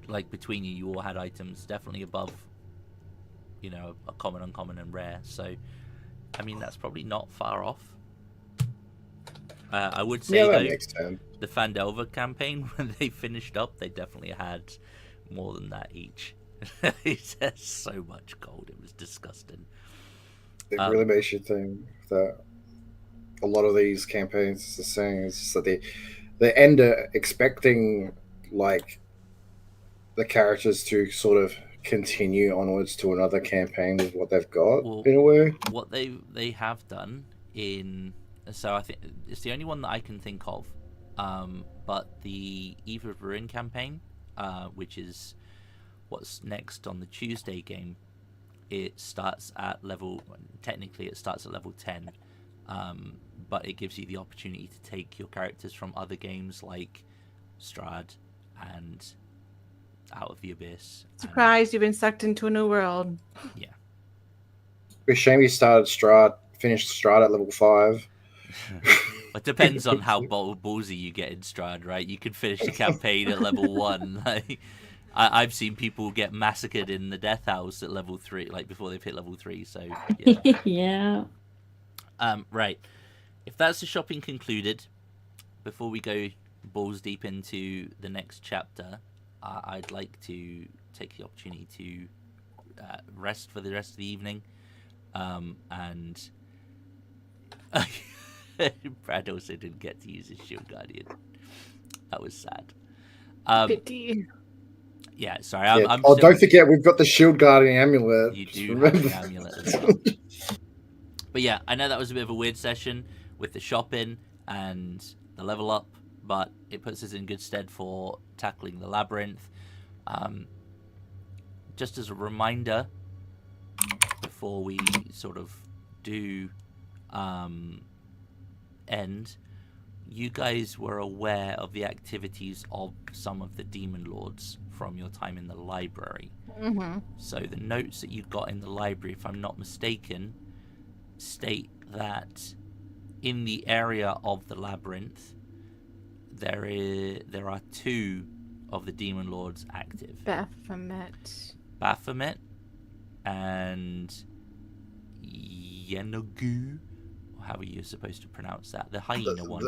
Like between you all had items definitely above, you know, a common, uncommon, and rare. So, I mean, that's probably not far off. I would say, Yeah, that though, makes sense. the Fandelver campaign, when they finished up, they definitely had more than that each. It's so much gold. It was disgusting. It really makes you think that a lot of these campaigns is the same. It's just that they end up expecting like the characters to sort of continue onwards to another campaign with what they've got Well, in a way. What they have done in, so I think it's the only one that I can think of, but the Eve of Ruin campaign, which is what's next on the Tuesday game, it starts at level, technically it starts at level 10, but it gives you the opportunity to take your characters from other games like Strahd and Out of the Abyss. Surprise! You've been sucked into a new world. Yeah. It's a shame you started finished Strahd at level 5. It depends on how ballsy you get in Strahd, right? You could finish the campaign at level 1. Like, I've seen people get massacred in the Death House at level 3, like before they've hit level 3. So yeah. Yeah. Right. If that's the shopping concluded, before we go balls deep into the next chapter, I'd like to take the opportunity to rest for the rest of the evening, and Brad also didn't get to use his Shield Guardian. That was sad. Pity. Yeah, sorry. I'm Oh, still... don't forget, we've got the Shield Guardian amulet. You Just do remember have the amulet as well. But yeah, I know that was a bit of a weird session with the shopping and the level up, but it puts us in good stead for tackling the labyrinth. Just as a reminder, before we sort of do end, you guys were aware of the activities of some of the demon lords from your time in the library. Mm-hmm. So the notes that you got in the library, if I'm not mistaken, state that in the area of the labyrinth, there are 2 of the demon lords active. Baphomet. Baphomet and Yenagu, or how are you supposed to pronounce that? The hyena one.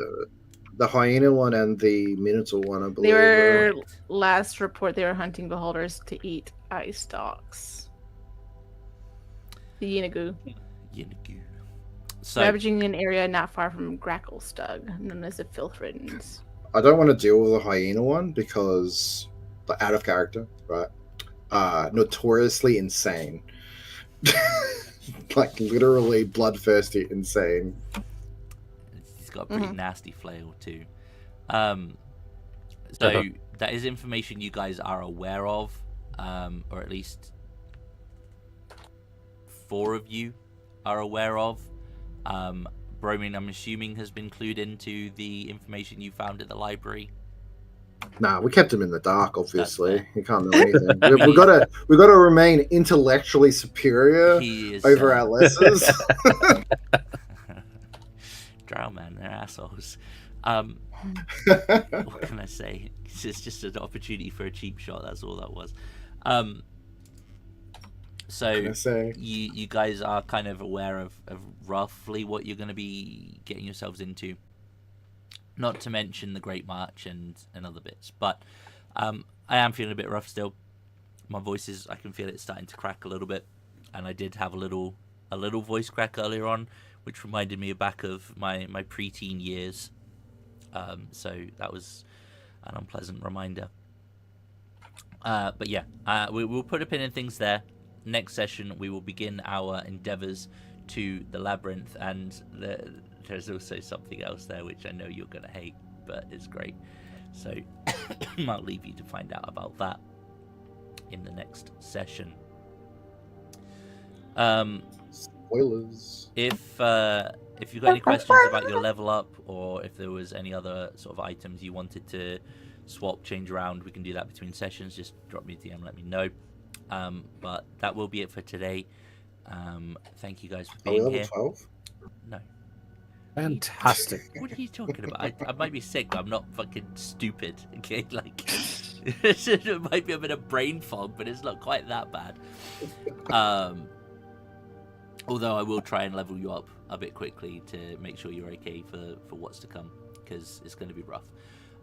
The hyena one and the minotaur one, I believe. They were Correct. last report. They were hunting beholders to eat ice stalks. The Yenagu, Yenagu. So ravaging an area not far from Gracklestug, known as the Filth Riddens. I don't want to deal with the hyena one because the out of character, right? Notoriously insane. Like literally bloodthirsty insane. he's got a pretty nasty flail too. So that is information you guys are aware of, or at least 4 of you are aware of. Bromin, I'm assuming, has been clued into the information you found at the library. Nah, we kept him in the dark. Obviously, fair. he can't know anything. we gotta remain intellectually superior He is over our lessers. Drow man, they're assholes. What can I say? It's just an opportunity for a cheap shot. That's all that was. So you guys are kind of aware of roughly what you're going to be getting yourselves into. Not to mention the Great March and other bits. But I am feeling a bit rough still. My voice is, I can feel it starting to crack a little bit. And I did have a little voice crack earlier on, which reminded me back of my preteen years. So that was an unpleasant reminder. But yeah, we'll put a pin in things there. Next session, we will begin our endeavors to the labyrinth, and there's also something else there which I know you're going to hate, but it's great. So I'll leave you to find out about that in the next session. Spoilers. If you've got any questions about your level up, or if there was any other sort of items you wanted to swap, change around, we can do that between sessions. Just drop me a DM, let me know. But that will be it for today. Thank you guys for being here. 12? No. Fantastic. What are you talking about? I might be sick, but I'm not fucking stupid. Okay, like it might be a bit of brain fog, but it's not quite that bad. Although I will try and level you up a bit quickly to make sure you're okay for what's to come, because it's going to be rough.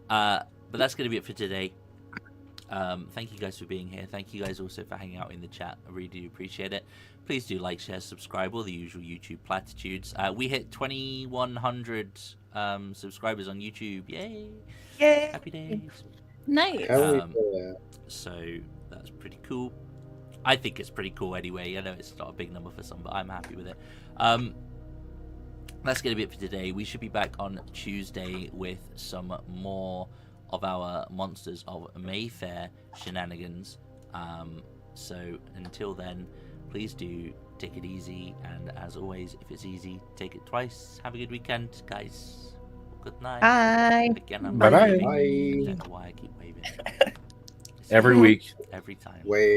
But that's going to be it for today. Thank you guys for being here. Thank you guys also for hanging out in the chat. I really do appreciate it. Please do like, share, subscribe, all the usual YouTube platitudes. We hit 2,100 subscribers on YouTube. Yay! Yay! Happy days. Nice. So that's pretty cool. I think it's pretty cool anyway. I know it's not a big number for some, but I'm happy with it. That's going to be it for today. We should be back on Tuesday with some more of our Monsters of Mayfair shenanigans. So until then, please do take it easy, and as always, if it's easy, take it twice. Have a good weekend, guys. Good night. Bye. Again, I'm Bye-bye. waving. I don't know why I keep waving. Every week. Every time. Wait.